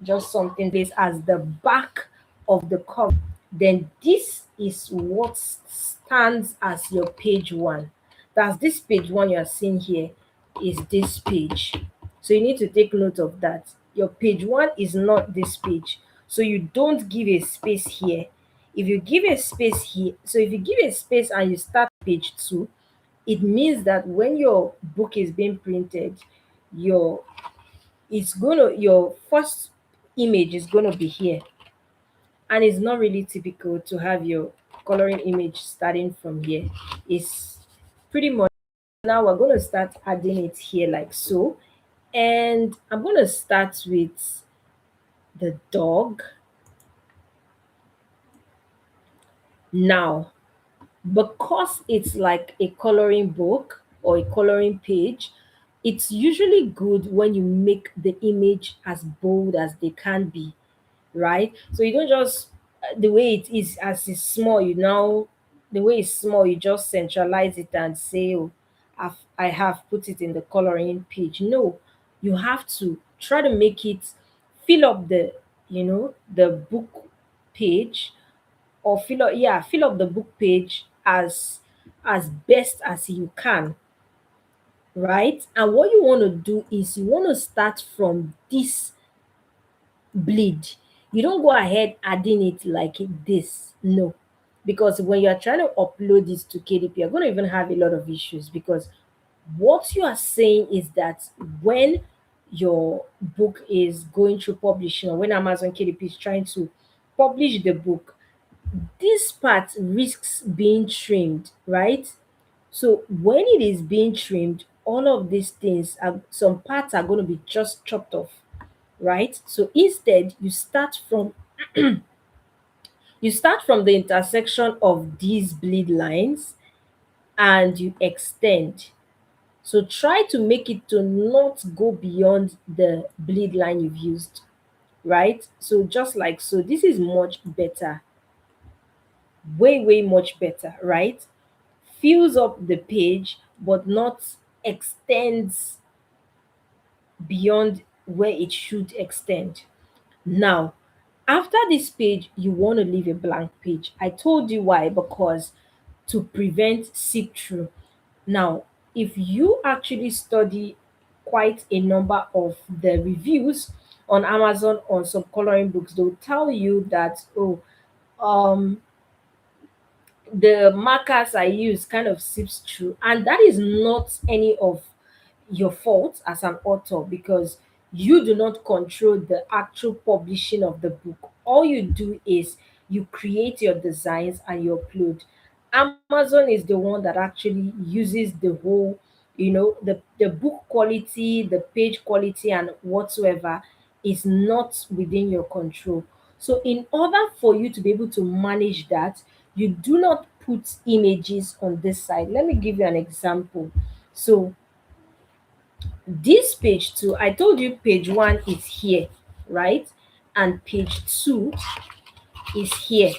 just something based as the back of the cover. Then this is what stands as your page one. That's this page one you are seeing here is this page. So you need to take note of that. Your page one is not this page. So you don't give a space here. If you give a space here, so if you give a space and you start page two, it means that when your book is being printed, your your first image is gonna be here. And it's not really typical to have your coloring image starting from here. It's pretty much, now we're gonna start adding it here like so. And I'm gonna start with the dog. Now, because it's like a coloring book or a coloring page, it's usually good when you make the image as bold as they can be, right? So you don't just the way it is as it's small, you now, the way it's small, you just centralize it and say, oh, I have put it in the coloring page. No, you have to try to make it fill up the, the book page, or fill up the book page as best as you can, right? And what you want to do is you want to start from this bleed. You don't go ahead adding it like this. No. Because when you're trying to upload this to KDP, you're going to even have a lot of issues, because what you are saying is that when your book is going through publishing, or when Amazon KDP is trying to publish the book, this part risks being trimmed, right? So when it is being trimmed, all of these things are, some parts are going to be just chopped off, right? So instead, you start from the intersection of these bleed lines and you extend. So try to make it to not go beyond the bleed line you've used, right? So just like so, this is much better, way much better, right? Fills up the page but not extends beyond where it should extend. Now, after this page, you want to leave a blank page. I told you why, because to prevent seep through. Now, if you actually study quite a number of the reviews on Amazon on some coloring books, they'll tell you that, oh, um, the markers I use kind of seeps through, and that is not any of your fault as an author, because you do not control the actual publishing of the book. All you do is you create your designs and you upload. Amazon is the one that actually uses the whole, the book quality, the page quality, and whatsoever is not within your control. So, in order for you to be able to manage that, you do not put images on this side. Let me give you an example. So, this page two, I told you page one is here, right? And page two is here.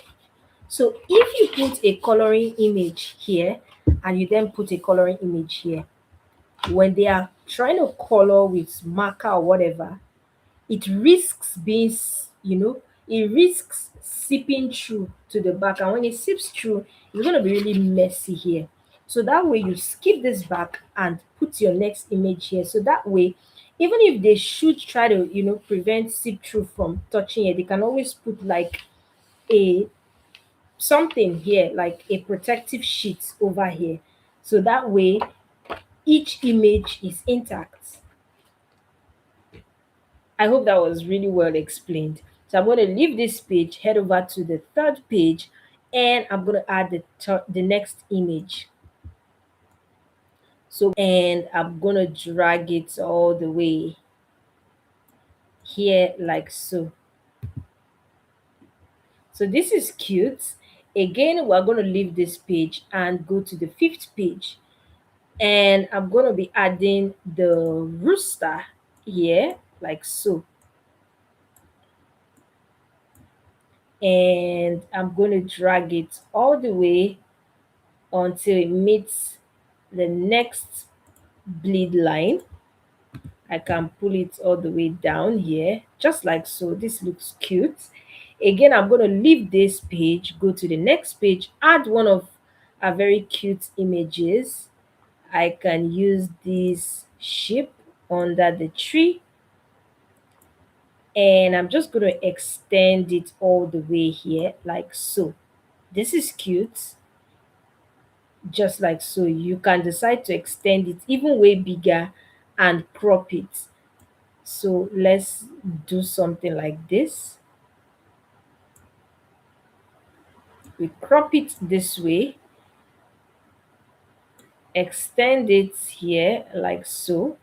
So if you put a coloring image here and you then put a coloring image here, when they are trying to color with marker or whatever, it risks being, it risks seeping through to the back. And when it seeps through, it's going to be really messy here. So that way you skip this back and put your next image here. So that way, even if they should try to, prevent seep through from touching it, they can always put like a something here, like a protective sheet over here. So that way each image is intact. I hope that was really well explained. So I'm going to leave this page, head over to the third page, and I'm going to add the next image. So, and I'm going to drag it all the way here like so. So this is cute. Again, we're going to leave this page and go to the fifth page. And I'm going to be adding the rooster here like so. And I'm going to drag it all the way until it meets the next bleed line. I can pull it all the way down here, just like so. This looks cute. Again, I'm going to leave this page, go to the next page, add one of our very cute images. I can use this sheep under the tree, and I'm just going to extend it all the way here like so. This is cute, just like so. You can decide to extend it even way bigger and crop it. So let's do something like this. We crop it this way, extend it here like so,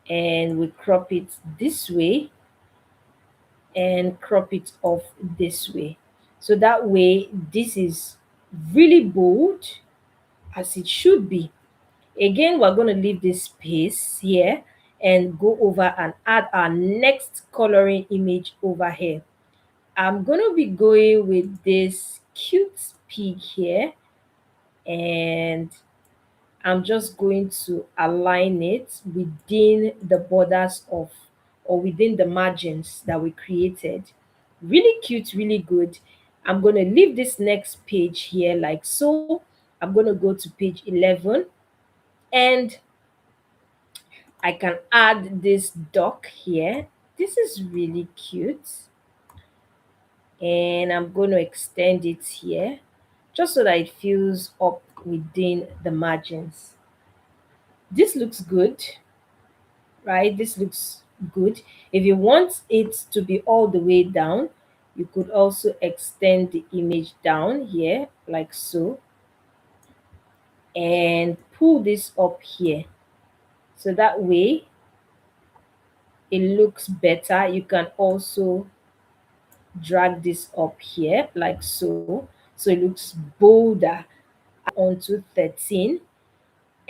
and we crop it this way and crop it off this way. So that way, this is really bold as it should be. Again, we're going to leave this space here and go over and add our next coloring image over here. I'm gonna be going with this cute pig here, and I'm just going to align it within the borders of, or within the margins that we created. Really cute, really good. I'm going to leave this next page here like so. I'm going to go to page 11, and I can add this duck here. This is really cute, and I'm going to extend it here just so that it fills up within the margins. This looks good, right? This looks good. If you want it to be all the way down, you could also extend the image down here like so, and pull this up here. So that way it looks better. You can also drag this up here like so. So it looks bolder onto 13.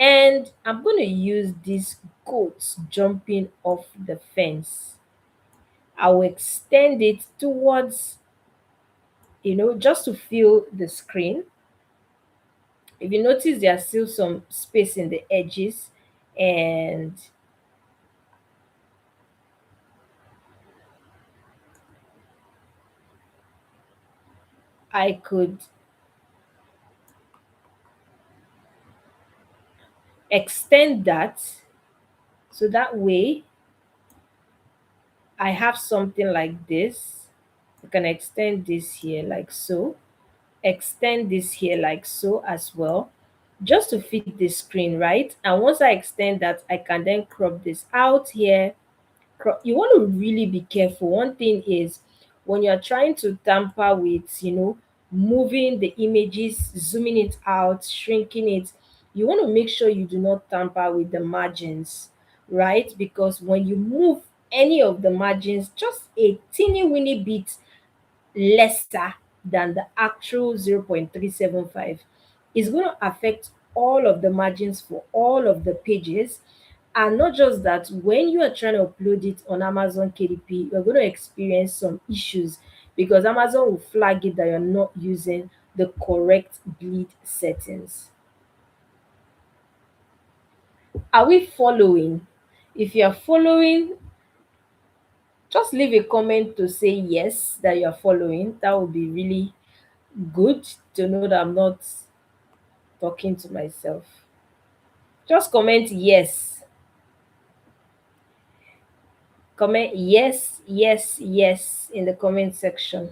And I'm going to use these goats jumping off the fence. I will extend it towards, just to fill the screen. If you notice, there's still some space in the edges, and I could extend that so that way I have something like this. I can extend this here like so, extend this here like so as well, just to fit the screen, right? And once I extend that, I can then crop this out here. You want to really be careful. One thing is, when you're trying to tamper with, moving the images, zooming it out, shrinking it, you want to make sure you do not tamper with the margins, right? Because when you move any of the margins just a teeny weeny bit lesser than the actual 0.375, is going to affect all of the margins for all of the pages. And not just that, when you are trying to upload it on Amazon KDP, you're going to experience some issues because Amazon will flag it that you're not using the correct bleed settings. Are we following? If you're following, just leave a comment to say yes that you're following. That would be really good to know that I'm not talking to myself. Just comment yes. Comment yes, yes, yes in the comment section.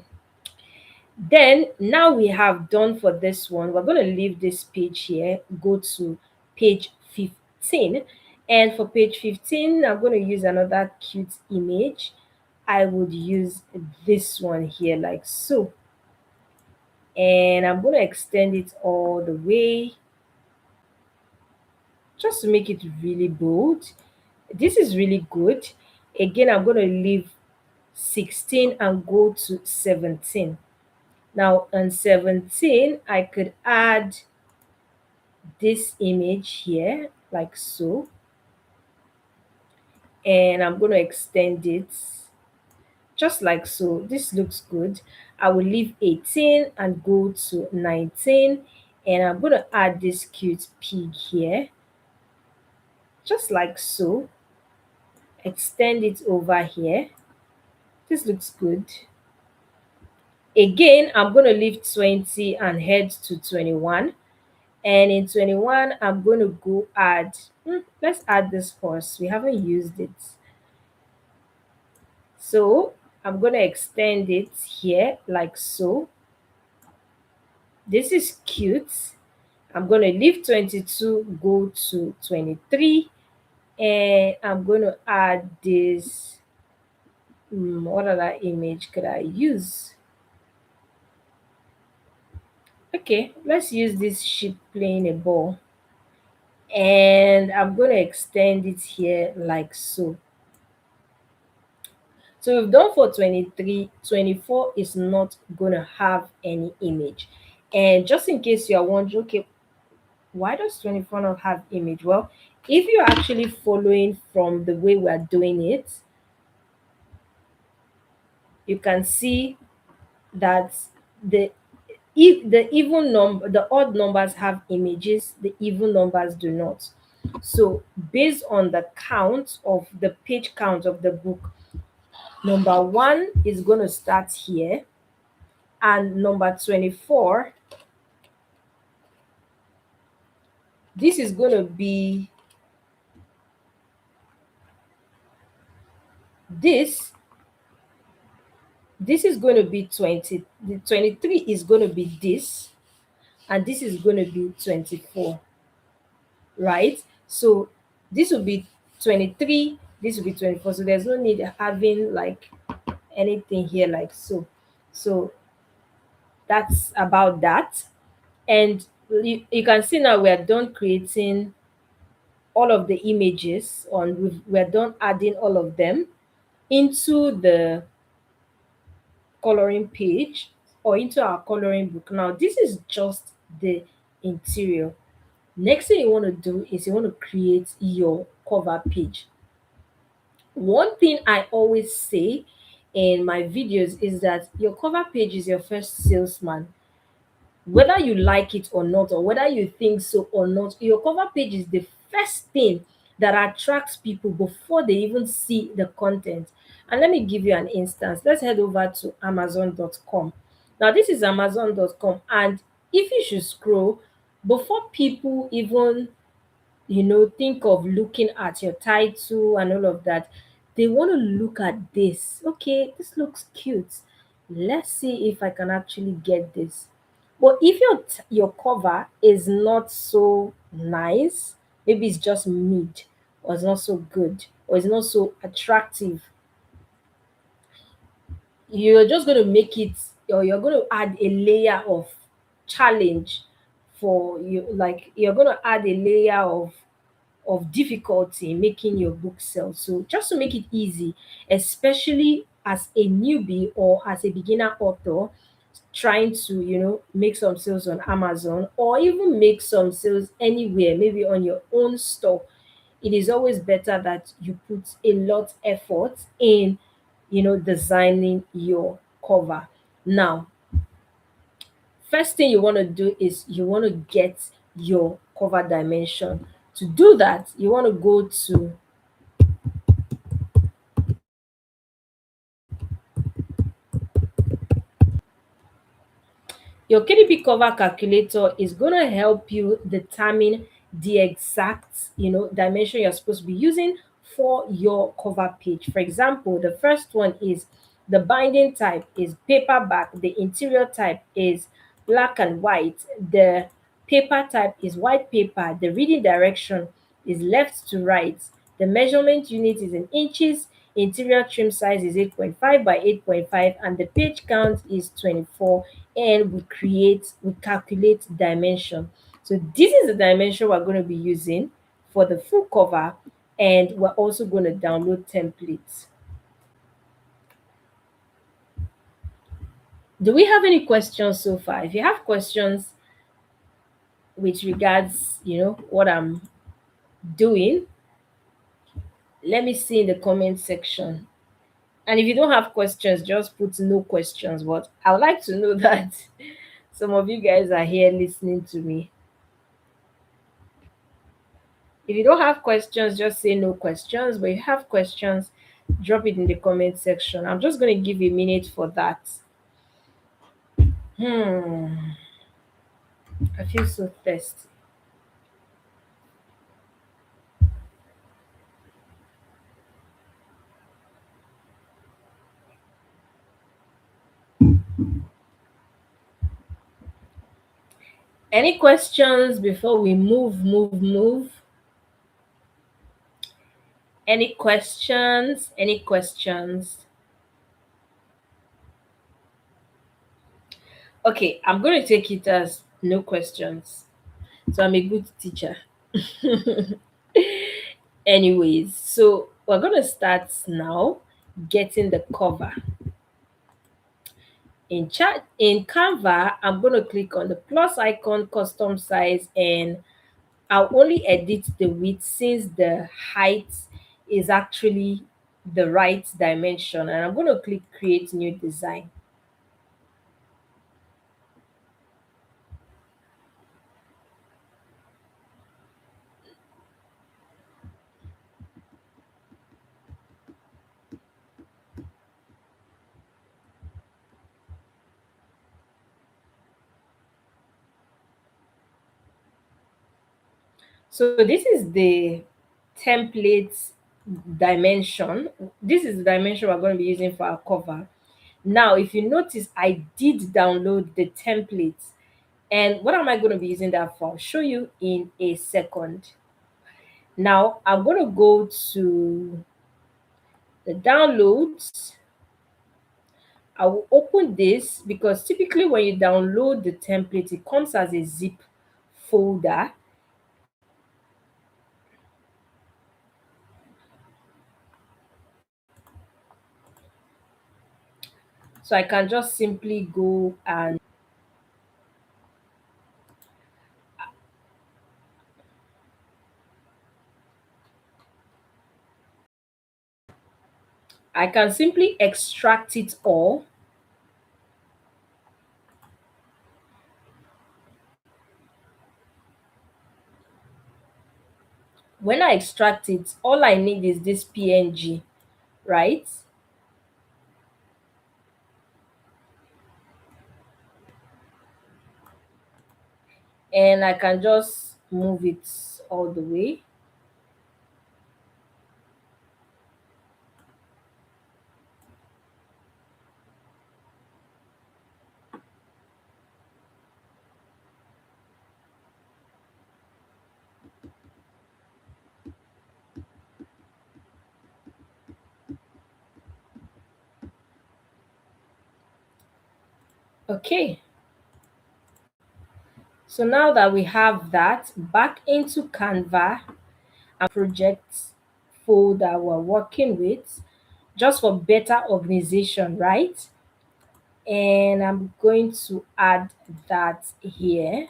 Then now we have done for this one. We're going to leave this page here, go to page 15. And for page 15, I'm going to use another cute image. I would use this one here like so. And I'm going to extend it all the way just to make it really bold. This is really good. Again, I'm going to leave 16 and go to 17. Now on 17, I could add this image here like so, and I'm going to extend it just like so. This looks good. I will leave 18 and go to 19, and I'm going to add this cute pig here just like so, extend it over here. This looks good. Again, I'm going to leave 20 and head to 21. And in 21, I'm going to go add, let's add this horse. We haven't used it. So I'm going to extend it here like so. This is cute. I'm going to leave 22, go to 23. And I'm going to add this. What other image could I use? Okay, let's use this sheep playing a ball. And I'm going to extend it here like so. So we've done for 23. 24 is not going to have any image. And just in case you are wondering, okay, why does 24 not have image? Well, if you're actually following from the way we're doing it, you can see that the if the even number the odd numbers have images, the even numbers do not. So based on the count of the page count of the book, number one is going to start here, and number 24, this is going to be this this is going to be 20, the 23 is going to be this, and this is going to be 24, right? So this will be 23, this will be 24, so there's no need having like anything here like so. So that's about that. And you can see now we are done creating all of the images on, we're done adding all of them into the coloring page or into our coloring book. Now this is just the interior. Next thing you want to do is you want to create your cover page. One thing I always say in my videos is that your cover page is your first salesman. Whether you like it or not, or whether you think so or not, your cover page is the first thing that attracts people before they even see the content. And let me give you an instance. Let's head over to Amazon.com. Now, this is Amazon.com, and if you should scroll, before people even think of looking at your title and all of that, they want to look at this. Okay, this looks cute. Let's see if I can actually get this. But if your cover is not so nice, maybe it's just mid, or it's not so good, or it's not so attractive, you're just going to make it, or you're going to add a layer of challenge for you. Like you're going to add a layer of difficulty in making your book sell. So just to make it easy, especially as a newbie or as a beginner author trying to, make some sales on Amazon, or even make some sales anywhere, maybe on your own store, it is always better that you put a lot effort in, designing your cover. Now, first thing you want to do is you want to get your cover dimension. To do that, you want to go to your KDP cover calculator. Is going to help you determine the exact, dimension you're supposed to be using for your cover page. For example, the first one is the binding type is paperback, the interior type is black and white, the paper type is white paper, the reading direction is left to right, the measurement unit is in inches, interior trim size is 8.5 by 8.5, and the page count is 24, and we calculate dimension. So this is the dimension we're going to be using for the full cover, and we're also going to download templates. Do we have any questions so far? If you have questions with regards, what I'm doing, let me see in the comment section. And if you don't have questions, just put no questions. But I would like to know that some of you guys are here listening to me. If you don't have questions, just say no questions. But if you have questions, drop it in the comment section. I'm just going to give a minute for that. I feel so thirsty. Any questions before we move? Any questions? Any questions? Okay, I'm going to take it as no questions. So I'm a good teacher. Anyways, so we're going to start now getting the cover. In Canva, I'm going to click on the plus icon, custom size, and I'll only edit the width since the height is actually the right dimension. And I'm going to click create new design. So this is the template dimension. This is the dimension we're going to be using for our cover. Now, if you notice, I did download the templates. And what am I going to be using that for? I'll show you in a second. Now, I'm going to go to the downloads. I will open this because typically when you download the template, it comes as a zip folder. So I can just simply go and I can simply extract it all. When I extract it, all I need is this PNG, right? And I can just move it all the way. Okay, so now that we have that, back into Canva and project folder we're working with, just for better organization, right? And I'm going to add that here.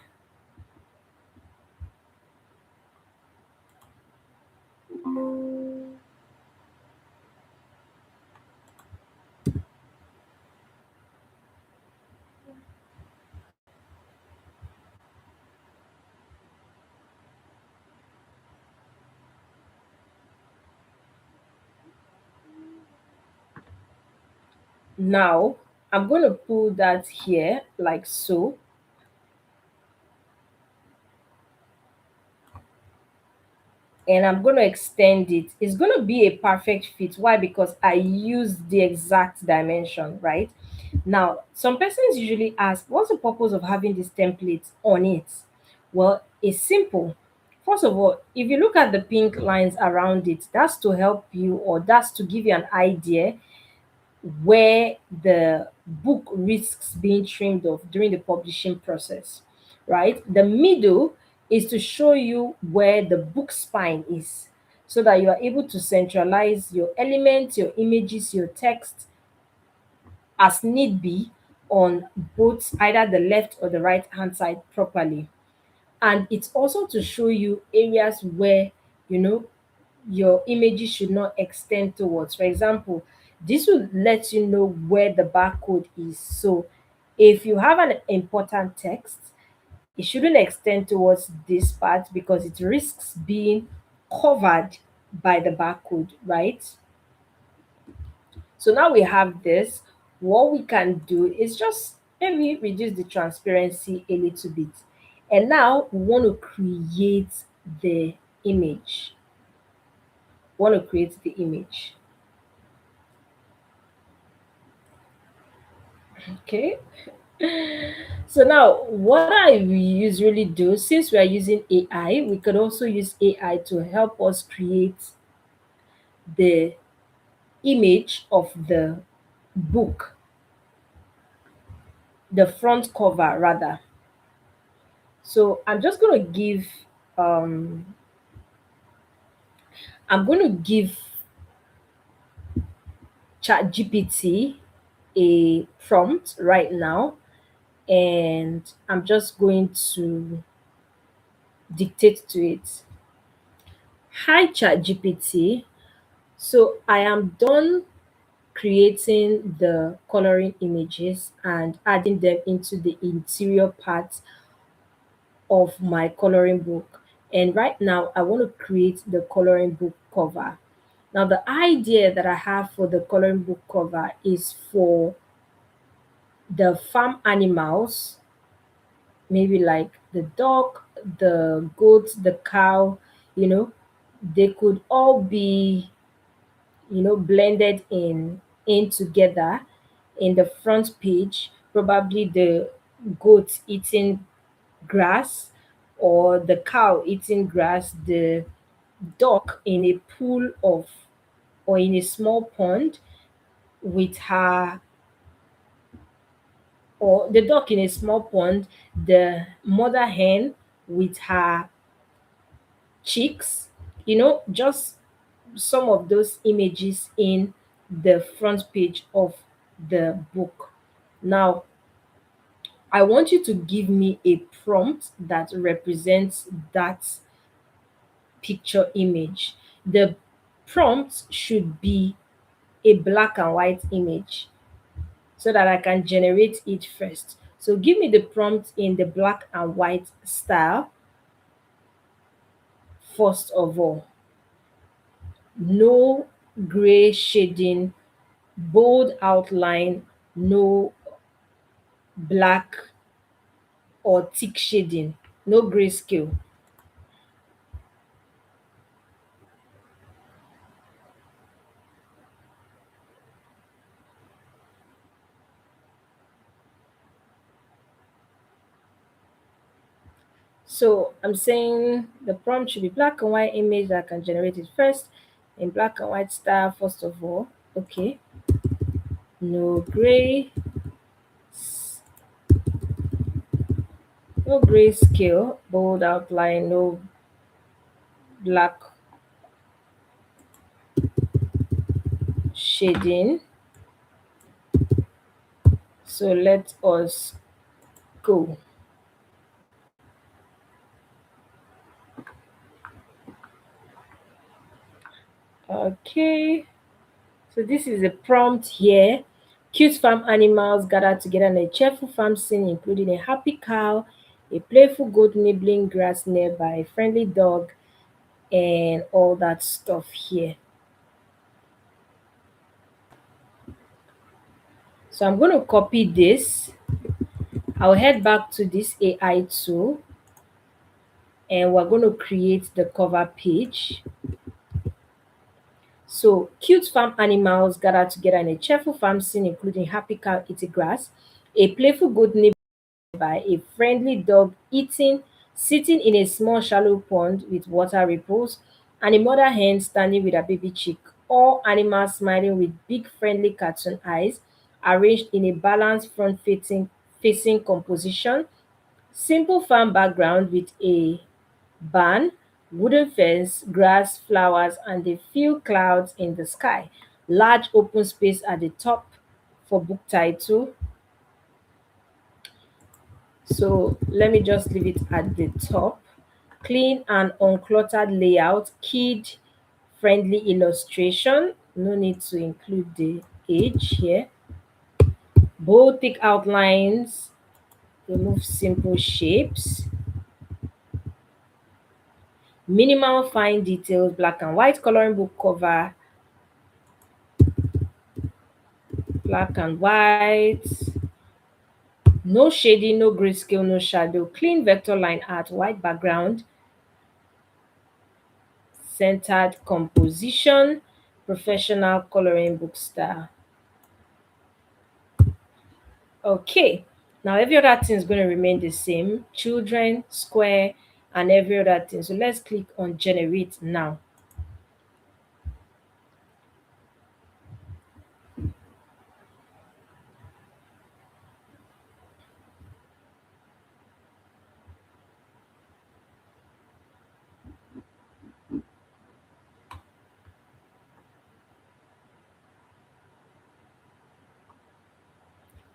Now, I'm going to pull that here like so. And I'm going to extend it. It's going to be a perfect fit. Why? Because I used the exact dimension, right? Now, some persons usually ask, what's the purpose of having this template on it? Well, it's simple. First of all, if you look at the pink lines around it, that's to help you, or that's to give you an idea where the book risks being trimmed off during the publishing process, right? The middle is to show you where the book spine is so that you are able to centralize your elements, your images, your text as need be on both either the left or the right hand side properly. And it's also to show you areas where, you know, your images should not extend towards. For example, this will let you know where the barcode is. So if you have an important text, it shouldn't extend towards this part because it risks being covered by the barcode, right? So now we have this. What we can do is just maybe reduce the transparency a little bit. And now we want to create the image. Want to create the image. Okay. So now what I usually do, since we are using AI, we could also use AI to help us create the image of the book, the front cover rather. So um I'm going to give ChatGPT a prompt right now, and I'm just going to dictate to it. Hi ChatGPT. So I am done creating the coloring images and adding them into the interior part of my coloring book. And right now, I want to create the coloring book cover. Now, the idea that I have for the coloring book cover is for the farm animals maybe like the dog, the goat, the cow, you know, they could all be, blended in together in the front page. Probably the goat eating grass, or the cow eating grass, the duck in a pool of, or in a small pond with her, or the duck in a small pond, the mother hen with her chicks, just some of those images in the front page of the book. Now, I want you to give me a prompt that represents that picture image. The prompt should be a black and white image so that I can generate it first. So give me the prompt in the black and white style first of all. No gray shading, bold outline, no black or thick shading, no grayscale. So I'm saying the prompt should be black and white image that I can generate it first in black and white style first of all. Okay. No gray, no grayscale, bold outline, no black shading. So let us go. Okay. So this is a prompt here. Cute farm animals gather together in a cheerful farm scene, including a happy cow, a playful goat nibbling grass nearby, a friendly dog, and all that stuff here. So I'm going to copy this. I'll head back to this AI tool, and we're going to create the cover page. So, cute farm animals gather together in a cheerful farm scene, including happy cow eating grass, a playful goat by a friendly dog sitting in a small shallow pond with water ripples, and a mother hen standing with her baby chick. All animals smiling with big friendly cartoon eyes, arranged in a balanced front facing composition. Simple farm background with a barn, wooden fence, grass, flowers, and a few clouds in the sky. Large open space at the top for book title. So let me just leave it at the top. Clean and uncluttered layout, kid friendly illustration. No need to include the age here. Bold thick outlines, remove simple shapes. Minimal fine details, black and white coloring book cover, black and white. No shading, no grayscale, no shadow. Clean vector line art, white background, centered composition, professional coloring book style. Okay, now every other thing is going to remain the same. Children, square, and every other thing. So let's click on generate now.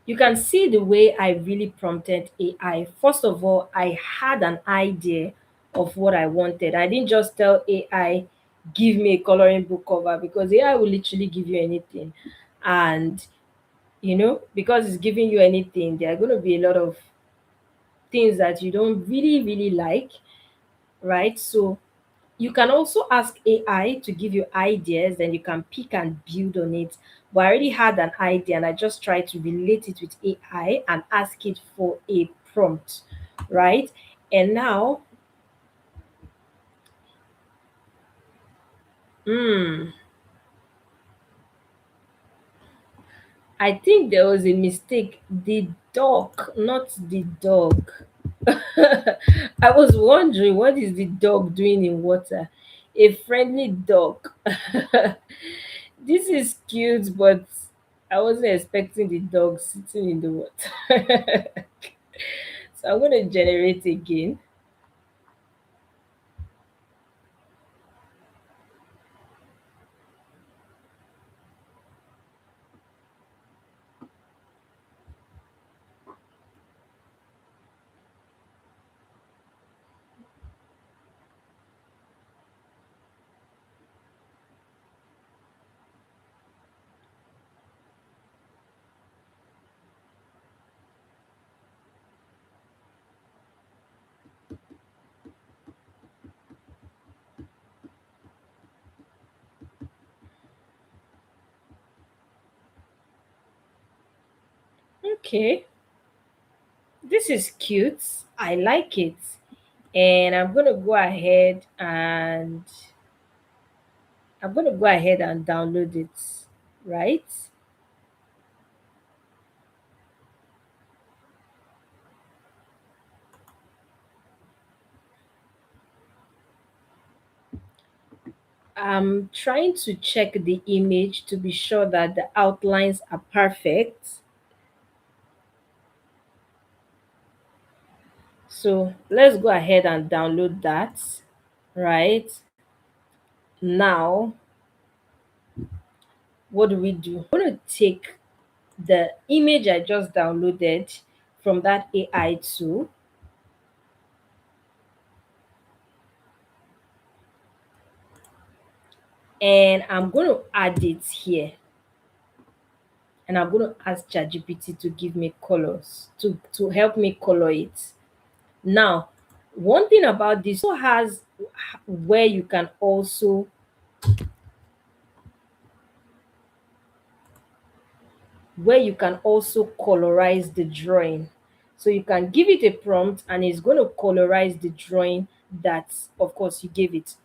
You can see the way I really prompted AI. First of all, I had an idea of what I wanted. I didn't just tell AI, give me a coloring book cover, because AI will literally give you anything. And, because it's giving you anything, there are going to be a lot of things that you don't really, really like, right? So you can also ask AI to give you ideas, then you can pick and build on it. But I already had an idea and I just tried to relate it with AI and ask it for a prompt, right? And now, hmm, I think there was a mistake. The dog, not the dog. I was wondering, what is the dog doing in water? A friendly dog. This is cute, but I wasn't expecting the dog sitting in the water. So I'm going to generate again. Okay, this is cute. I like it. And I'm going to go ahead and download it, right? I'm trying to check the image to be sure that the outlines are perfect. So let's go ahead and download that, right? Now, what do we do? I'm going to take the image I just downloaded from that AI tool, and I'm going to add it here. And I'm going to ask ChatGPT to give me colors, to help me color it. Now, one thing about this also has where you can also colorize the drawing. So you can give it a prompt and it's going to colorize the drawing that, of course, you gave it.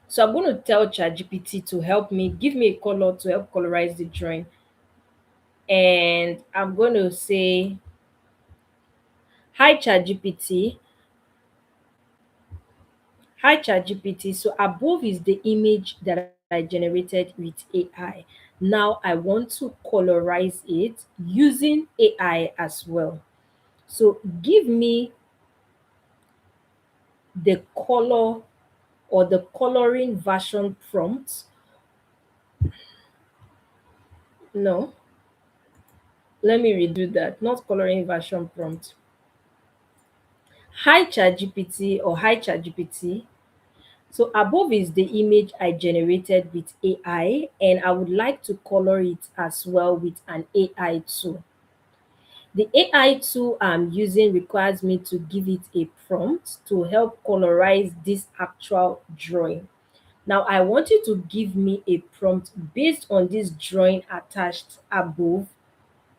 So I'm going to tell ChatGPT to help me, give me a color to help colorize the drawing. And I'm going to say, hi ChatGPT. Hi ChatGPT. So above is the image that I generated with AI. Now I want to colorize it using AI as well. So give me the color or the coloring version prompt. No, let me redo that. Not coloring version prompt. Hi ChatGPT or hi ChatGPT. So above is the image I generated with AI, and I would like to color it as well with an AI tool. The AI tool I'm using requires me to give it a prompt to help colorize this actual drawing. Now, I want you to give me a prompt based on this drawing attached above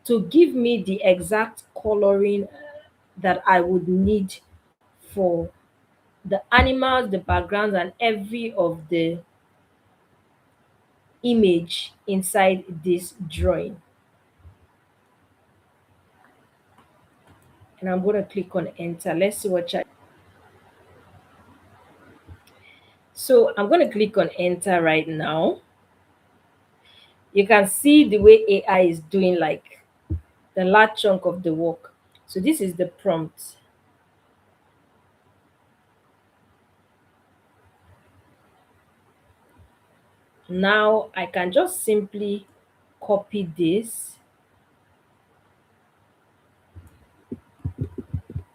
to give me the exact coloring that I would need for the animals, the backgrounds, and every of the image inside this drawing. And I'm going to click on enter. Let's see what chat. So I'm going to click on enter right now. You can see the way AI is doing like the large chunk of the work. So this is the prompt. Now I can just simply copy this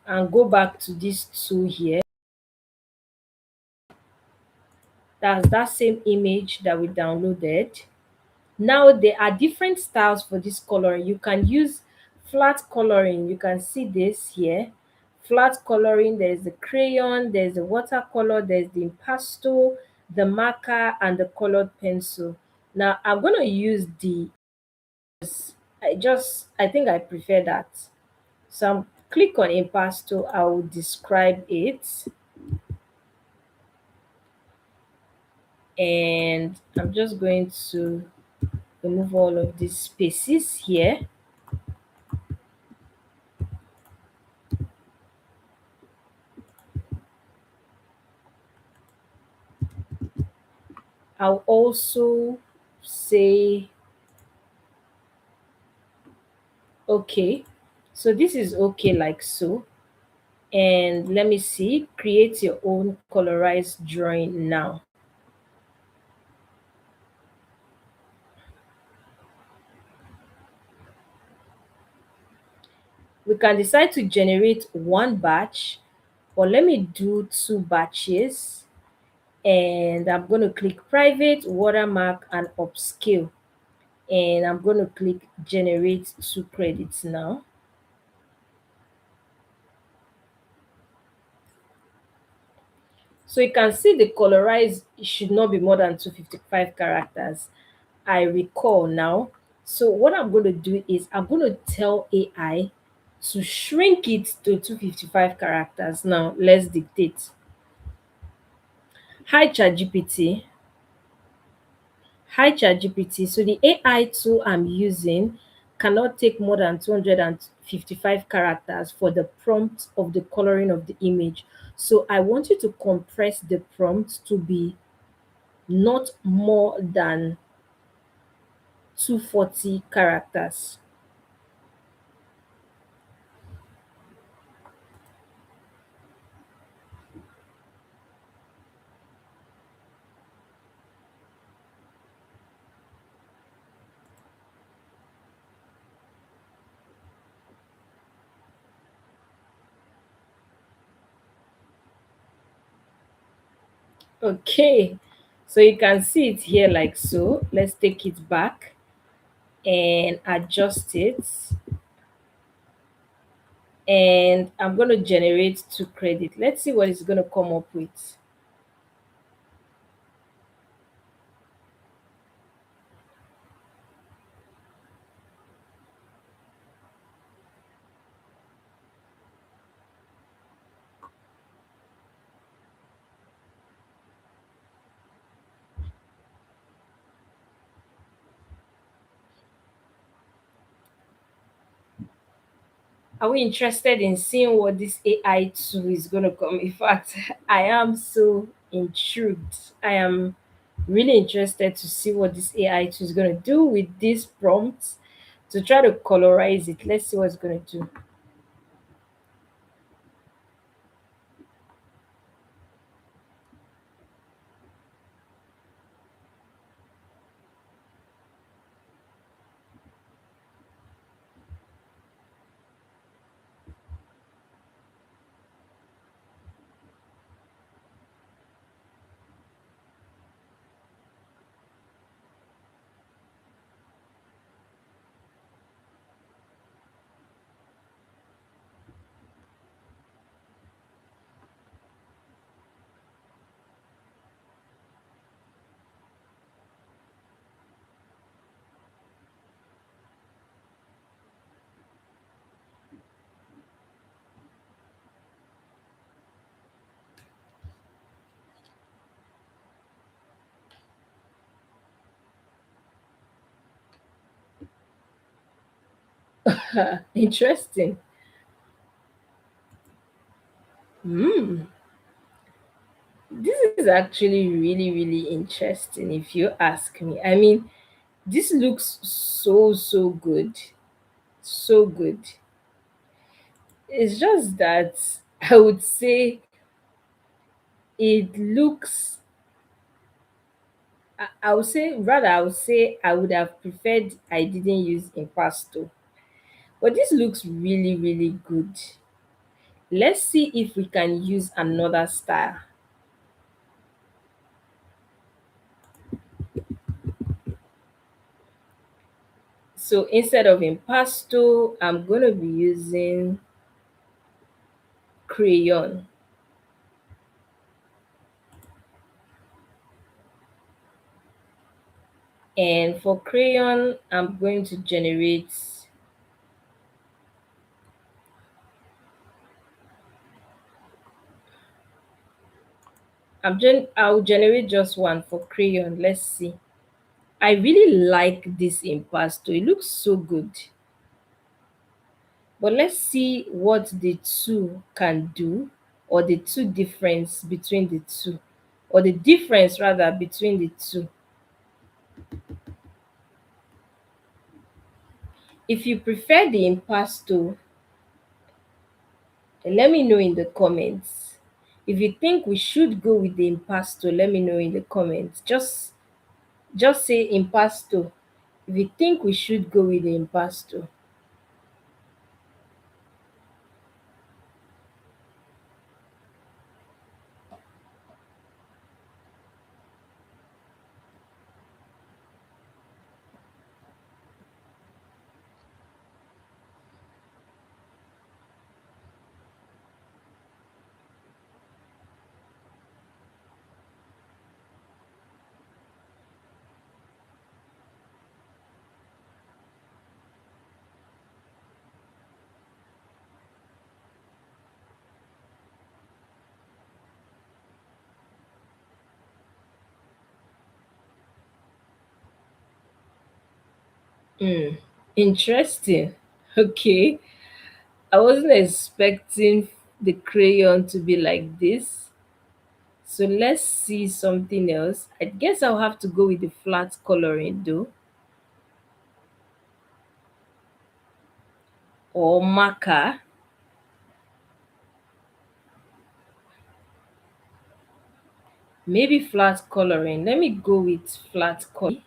and go back to this tool here. That's that same image that we downloaded. Now there are different styles for this coloring. You can use flat coloring. You can see this here. Flat coloring, there's the crayon, there's the watercolor, there's the impasto, the marker, and the colored pencil. Now I'm gonna use the I think I prefer that. So click on impasto. I will describe it, and I'm just going to remove all of these spaces here. I'll also say okay. So this is okay like so. And let me see, create your own colorized drawing now. We can decide to generate one batch, or let me do two batches. And I'm going to click private, watermark, and upscale. And I'm going to click generate two credits now. So you can see the colorized should not be more than 255 characters. I recall now. So what I'm going to do is I'm going to tell AI to shrink it to 255 characters. Now let's dictate. Hi ChatGPT. Hi ChatGPT. So the AI tool I'm using cannot take more than 255 characters for the prompt of the coloring of the image. So I want you to compress the prompt to be not more than 240 characters. Okay, so you can see it here like so. Let's take it back and adjust it. And I'm going to generate two credit. Let's see what it's going to come up with. Are we interested in seeing what this AI tool is going to come? In fact, I am so intrigued. I am really interested to see what this AI tool is going to do with these prompts to try to colorize it. Let's see what it's going to do. Interesting. Hmm. This is actually really, really interesting if you ask me. I mean, this looks so, so good. So good. It's just that I would say it looks, I would say, rather, I would say I would have preferred I didn't use impasto. But this looks really, really good. Let's see if we can use another style. So instead of impasto, I'm going to be using crayon. And for crayon, I'm going to generate I'll generate just one for crayon. Let's see. I really like this impasto. It looks so good. But let's see what the two can do, or the two difference between the two, or the difference rather between the two. If you prefer the impasto, let me know in the comments. If you think we should go with the impasto, let me know in the comments. Just say impasto if you think we should go with the impasto. Hmm, interesting. Okay. I wasn't expecting the crayon to be like this. So let's see something else. I guess I'll have to go with the flat coloring though, or marker. Maybe flat coloring. Let me go with flat color.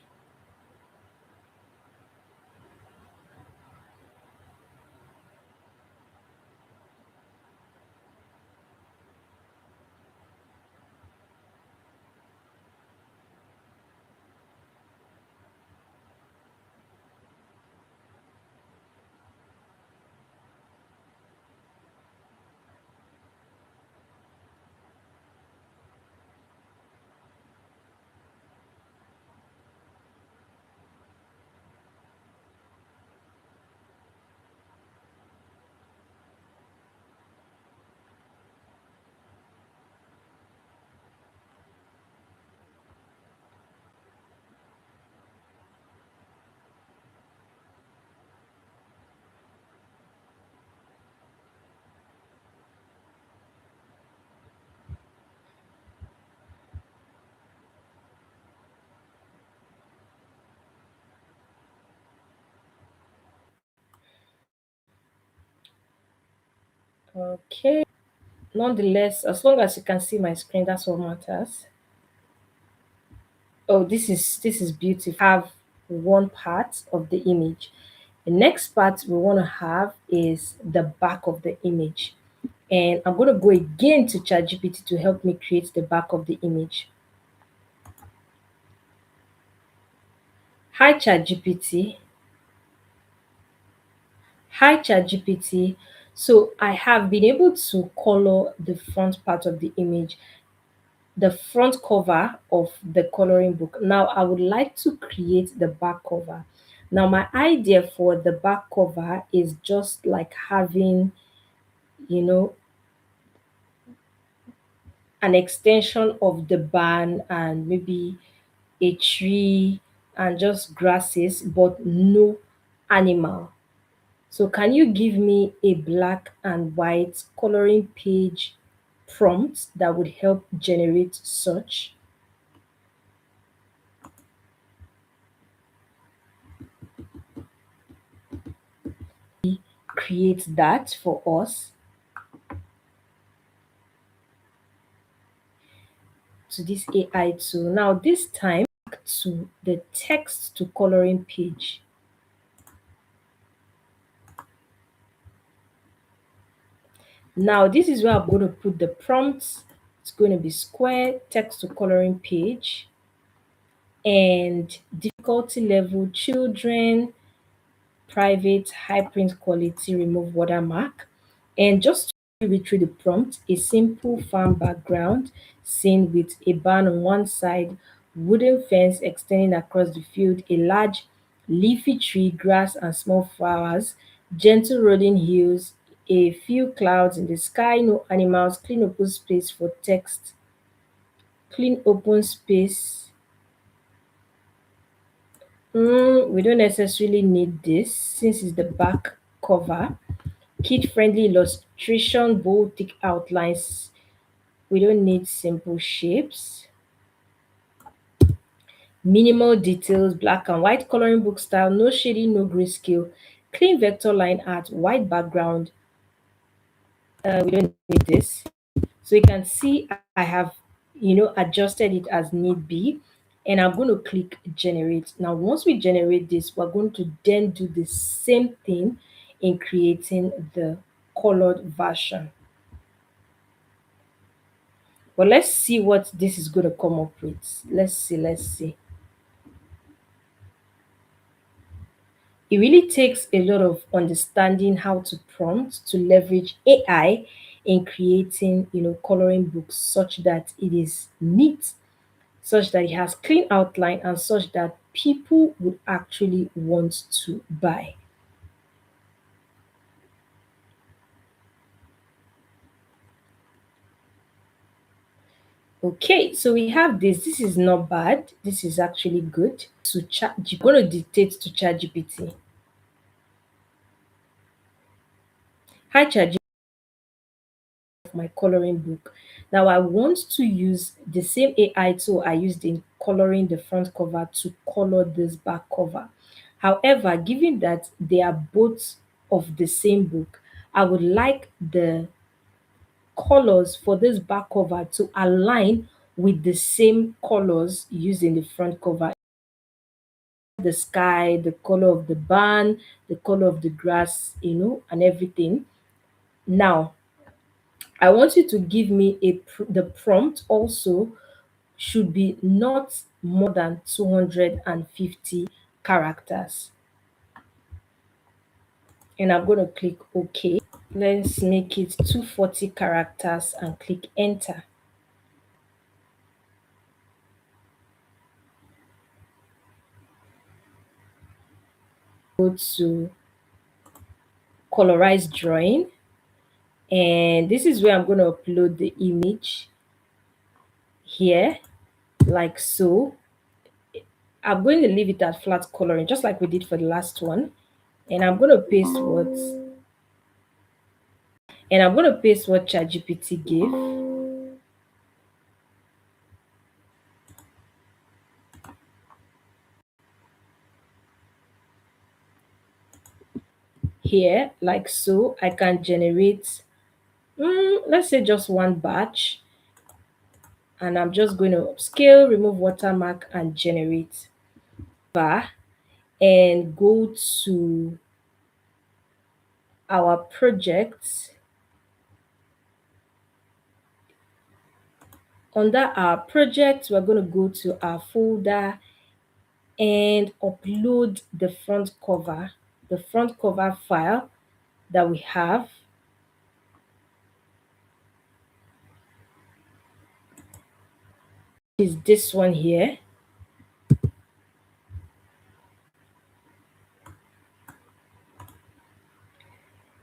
Okay. Nonetheless, as long as you can see my screen, that's what matters. Oh, this is beautiful. Have one part of the image. The next part we want to have is the back of the image. And I'm going to go again to ChatGPT to help me create the back of the image. Hi ChatGPT. Hi ChatGPT. So I have been able to color the front part of the image, the front cover of the coloring book. Now I would like to create the back cover. Now my idea for the back cover is just like having, you know, an extension of the barn and maybe a tree and just grasses, but no animal. So can you give me a black and white coloring page prompt that would help generate such? Create that for us to this AI tool. Now this time back to the text to coloring page. Now this is where I'm going to put the prompts. It's going to be square text to coloring page and difficulty level children, private, high print quality, remove watermark. And just to read through the prompt, a simple farm background, scene with a barn on one side, wooden fence extending across the field, a large leafy tree, grass and small flowers, gentle rolling hills, a few clouds in the sky, no animals, clean open space for text Clean open space. We don't necessarily need this since it's the back cover. Kid friendly illustration, bold, thick outlines. We don't need simple shapes. Minimal details, black and white coloring book style, no shading, no grayscale. Clean vector line art, white background. We don't need this. So you can see I have, adjusted it as need be. And I'm going to click generate. Now, once we generate this, we're going to then do the same thing in creating the colored version. But let's see what this is going to come up with. Let's see. It really takes a lot of understanding how to prompt to leverage AI in creating, coloring books such that it is neat, such that it has clean outline, and such that people would actually want to buy. Okay, so we have this. This is not bad. This is actually good. So chat, you're going to dictate to ChatGPT. Hi, ChatGPT, my coloring book. Now I want to use the same AI tool I used in coloring the front cover to color this back cover. However, given that they are both of the same book, I would like the colors for this back cover to align with the same colors used in the front cover. The sky, the color of the barn, the color of the grass, and everything. Now, I want you to give me the prompt also should be not more than 250 characters. And I'm going to click OK. Let's make it 240 characters and click enter. Go to colorize drawing, and this is where I'm going to upload the image here, like so. I'm going to leave it at flat coloring just like we did for the last one, and I'm going to paste what ChatGPT gave here, like so. I can generate, let's say, just one batch, and I'm just going to scale, remove watermark, and generate bar, and go to our project. Under our project, we're going to go to our folder and upload the front cover file that we have. Is this one here.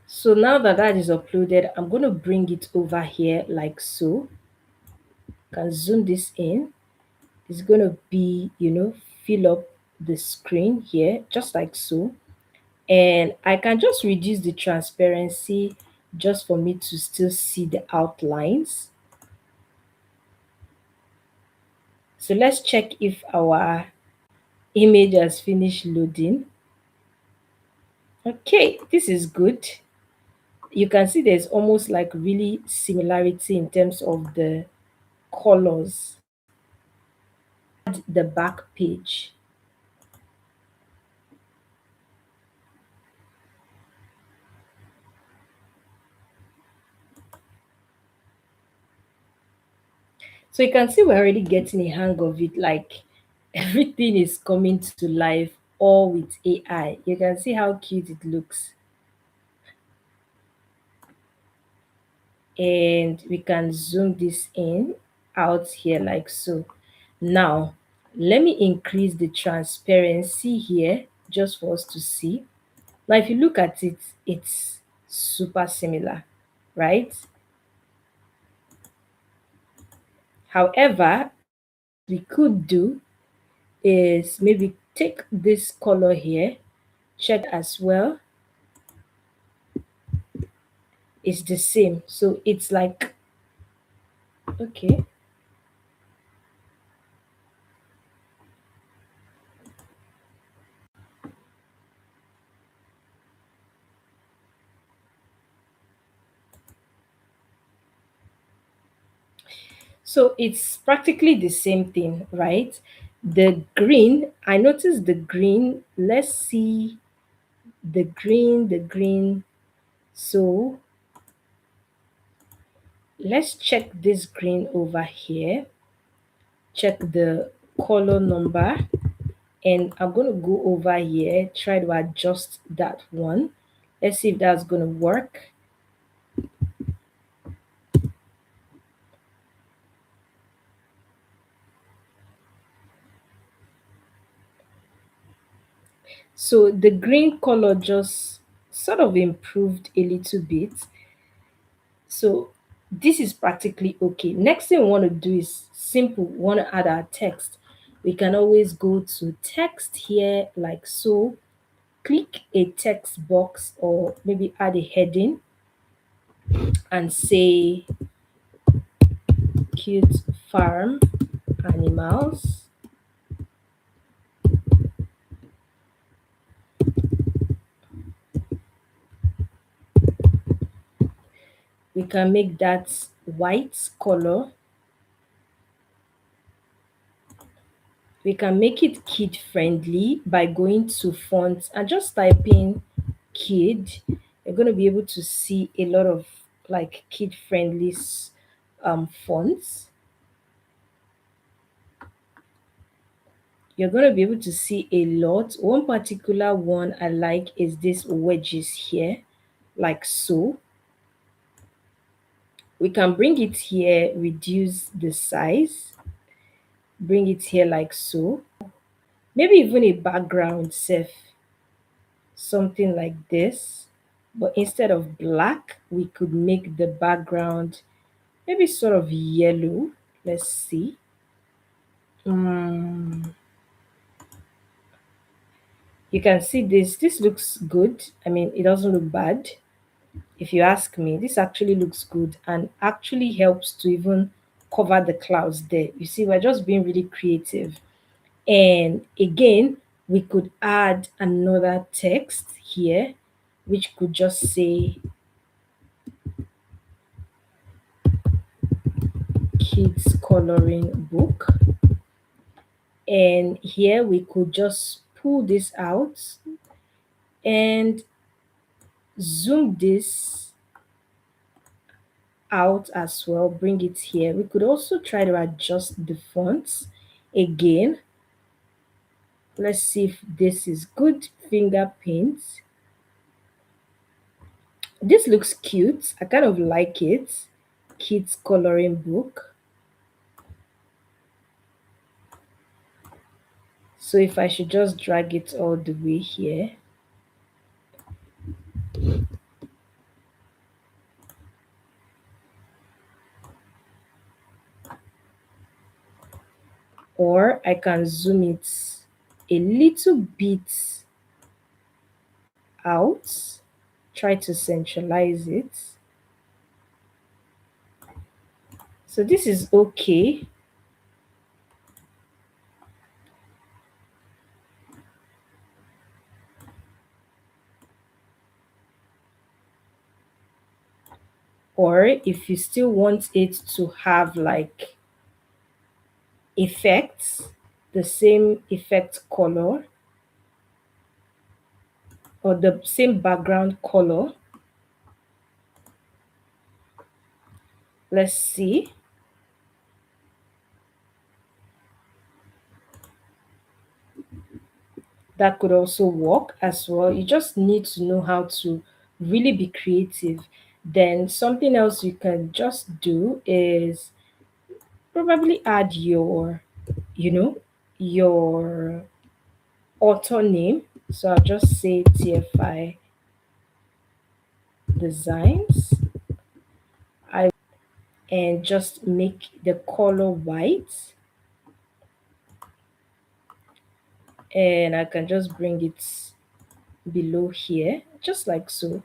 So now that that is uploaded, I'm going to bring it over here like so. Can zoom this in. It's going to be, fill up the screen here, just like so. And I can just reduce the transparency just for me to still see the outlines. So let's check if our image has finished loading. Okay, this is good. You can see there's almost like really similarity in terms of the colors. The back page. So you can see we're already getting a hang of it, like everything is coming to life all with AI. You can see how cute it looks. And we can zoom this in out here like so. Now, let me increase the transparency here just for us to see. Now, if you look at it, it's super similar, right? However, we could do is maybe take this color here, check as well, it's the same. So it's like, okay, so it's practically the same thing, right? The green, I noticed the green. Let's see the green. So let's check this green over here. Check the color number, and I'm going to go over here, try to adjust that one. Let's see if that's going to work. So the green color just sort of improved a little bit. So this is practically okay. Next thing we want to do is simple. We want to add our text. We can always go to text here like so. Click a text box or maybe add a heading and say cute farm animals. We can make that white color. We can make it kid friendly by going to fonts and just typing kid. You're going to be able to see a lot of like kid friendly fonts. You're going to be able to see a lot. One particular one I like is this wedges here, like so. We can bring it here, reduce the size, bring it here like so. Maybe even a background self, something like this. But instead of black, we could make the background maybe sort of yellow. Let's see. Mm, you can see this. This looks good. I mean, it doesn't look bad. If you ask me, this actually looks good and actually helps to even cover the clouds there. You see, we're just being really creative. And again, we could add another text here, which could just say kids coloring book. And here we could just pull this out and zoom this out as well, bring it here. We could also try to adjust the fonts again. Let's see if this is good. Fingerprints. This looks cute. I kind of like it. Kids coloring book. So if I should just drag it all the way here, or I can zoom it a little bit out, try to centralize it. So this is okay. Or if you still want it to have like effects, the same effect color or the same background color, let's see. That could also work as well. You just need to know how to really be creative. Then something else you can just do is probably add your, you know, your author name. So I'll just say TFI Designs. I and just make the color white. and I can just bring it below here, just like so.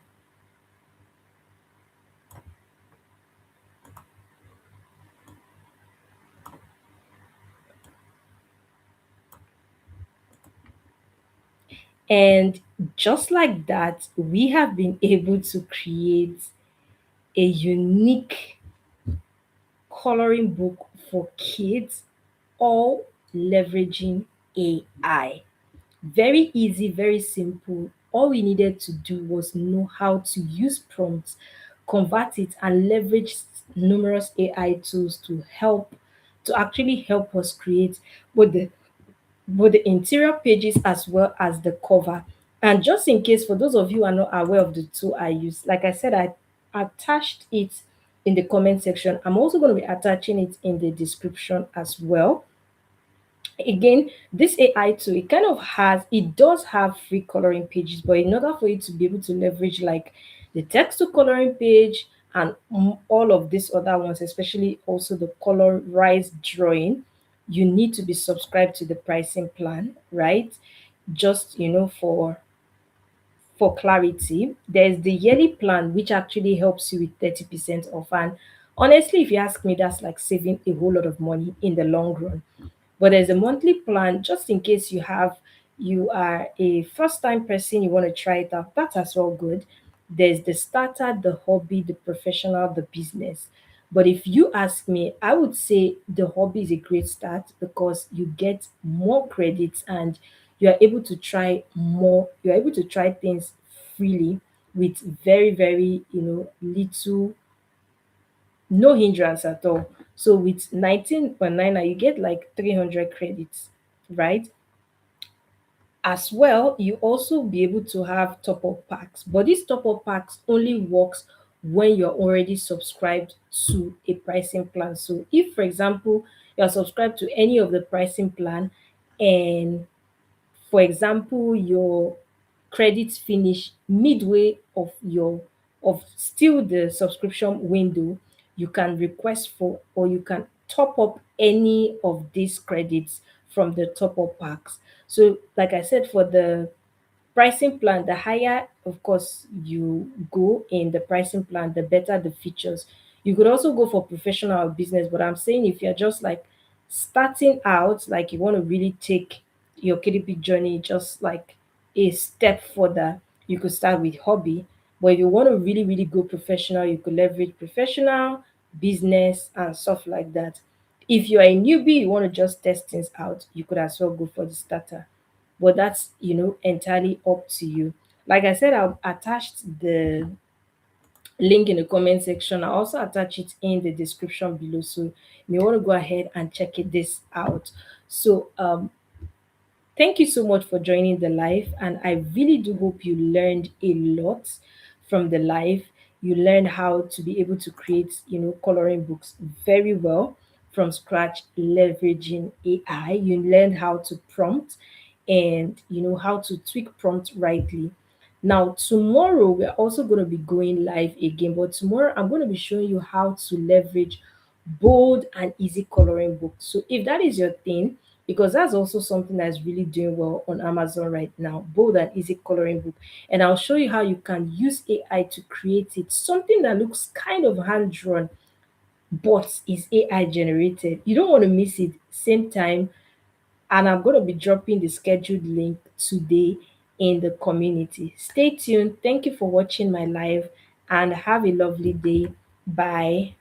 And just like that, we have been able to create a unique coloring book for kids, all leveraging AI. Very easy, very simple. All we needed to do was know how to use prompts, convert it, and leverage numerous AI tools to actually help us create both the interior pages as well as the cover. And just in case, for those of you who are not aware of the tool I use, like I said, I attached it in the comment section. I'm also going to be attaching it in the description as well. Again, this AI tool, it does have free coloring pages, but in order for you to be able to leverage like the text to coloring page and all of these other ones, especially also the colorized drawing, you need to be subscribed to the pricing plan, right? Just for clarity, there's the yearly plan, which actually helps you with 30% off. And honestly, if you ask me, that's like saving a whole lot of money in the long run. But there's a monthly plan just in case you are a first time person, you want to try it out. That's as well good. There's the starter, the hobby, the professional, the business. But if you ask me, I would say the hobby is a great start because you get more credits and you're able to try things freely with very, very, little, no hindrance at all. So with 19.9, you get like 300 credits, right? As well, you also be able to have top up packs, but these top up packs only works when you're already subscribed to a pricing plan. So if, for example, you're subscribed to any of the pricing plan, and for example, your credits finish midway of still the subscription window, you can request for or you can top up any of these credits from the top up packs. So, like I said, for the pricing plan, the higher, of course, you go in the pricing plan, the better the features. You could also go for professional or business, but I'm saying if you're just like starting out, like you want to really take your KDP journey just like a step further, you could start with hobby. But if you want to really, really go professional, you could leverage professional, business, and stuff like that. If you're a newbie, you want to just test things out, you could as well go for the starter, but that's entirely up to you. Like I said, I've attached the link in the comment section. I'll also attach it in the description below, so you may want to go ahead and check this out. So thank you so much for joining the live, and I really do hope you learned a lot from the live. You learned how to be able to create, coloring books very well from scratch, leveraging AI. You learned how to prompt and how to tweak prompt rightly. Now, tomorrow we're also going to be going live again, but tomorrow I'm going to be showing you how to leverage bold and easy coloring books. So if that is your thing, because that's also something that's really doing well on Amazon right now, bold and easy coloring book. And I'll show you how you can use AI to create it. Something that looks kind of hand drawn, but is AI generated. You don't want to miss it. Same time, and I'm going to be dropping the scheduled link today in the community. Stay tuned. Thank you for watching my live and have a lovely day. Bye.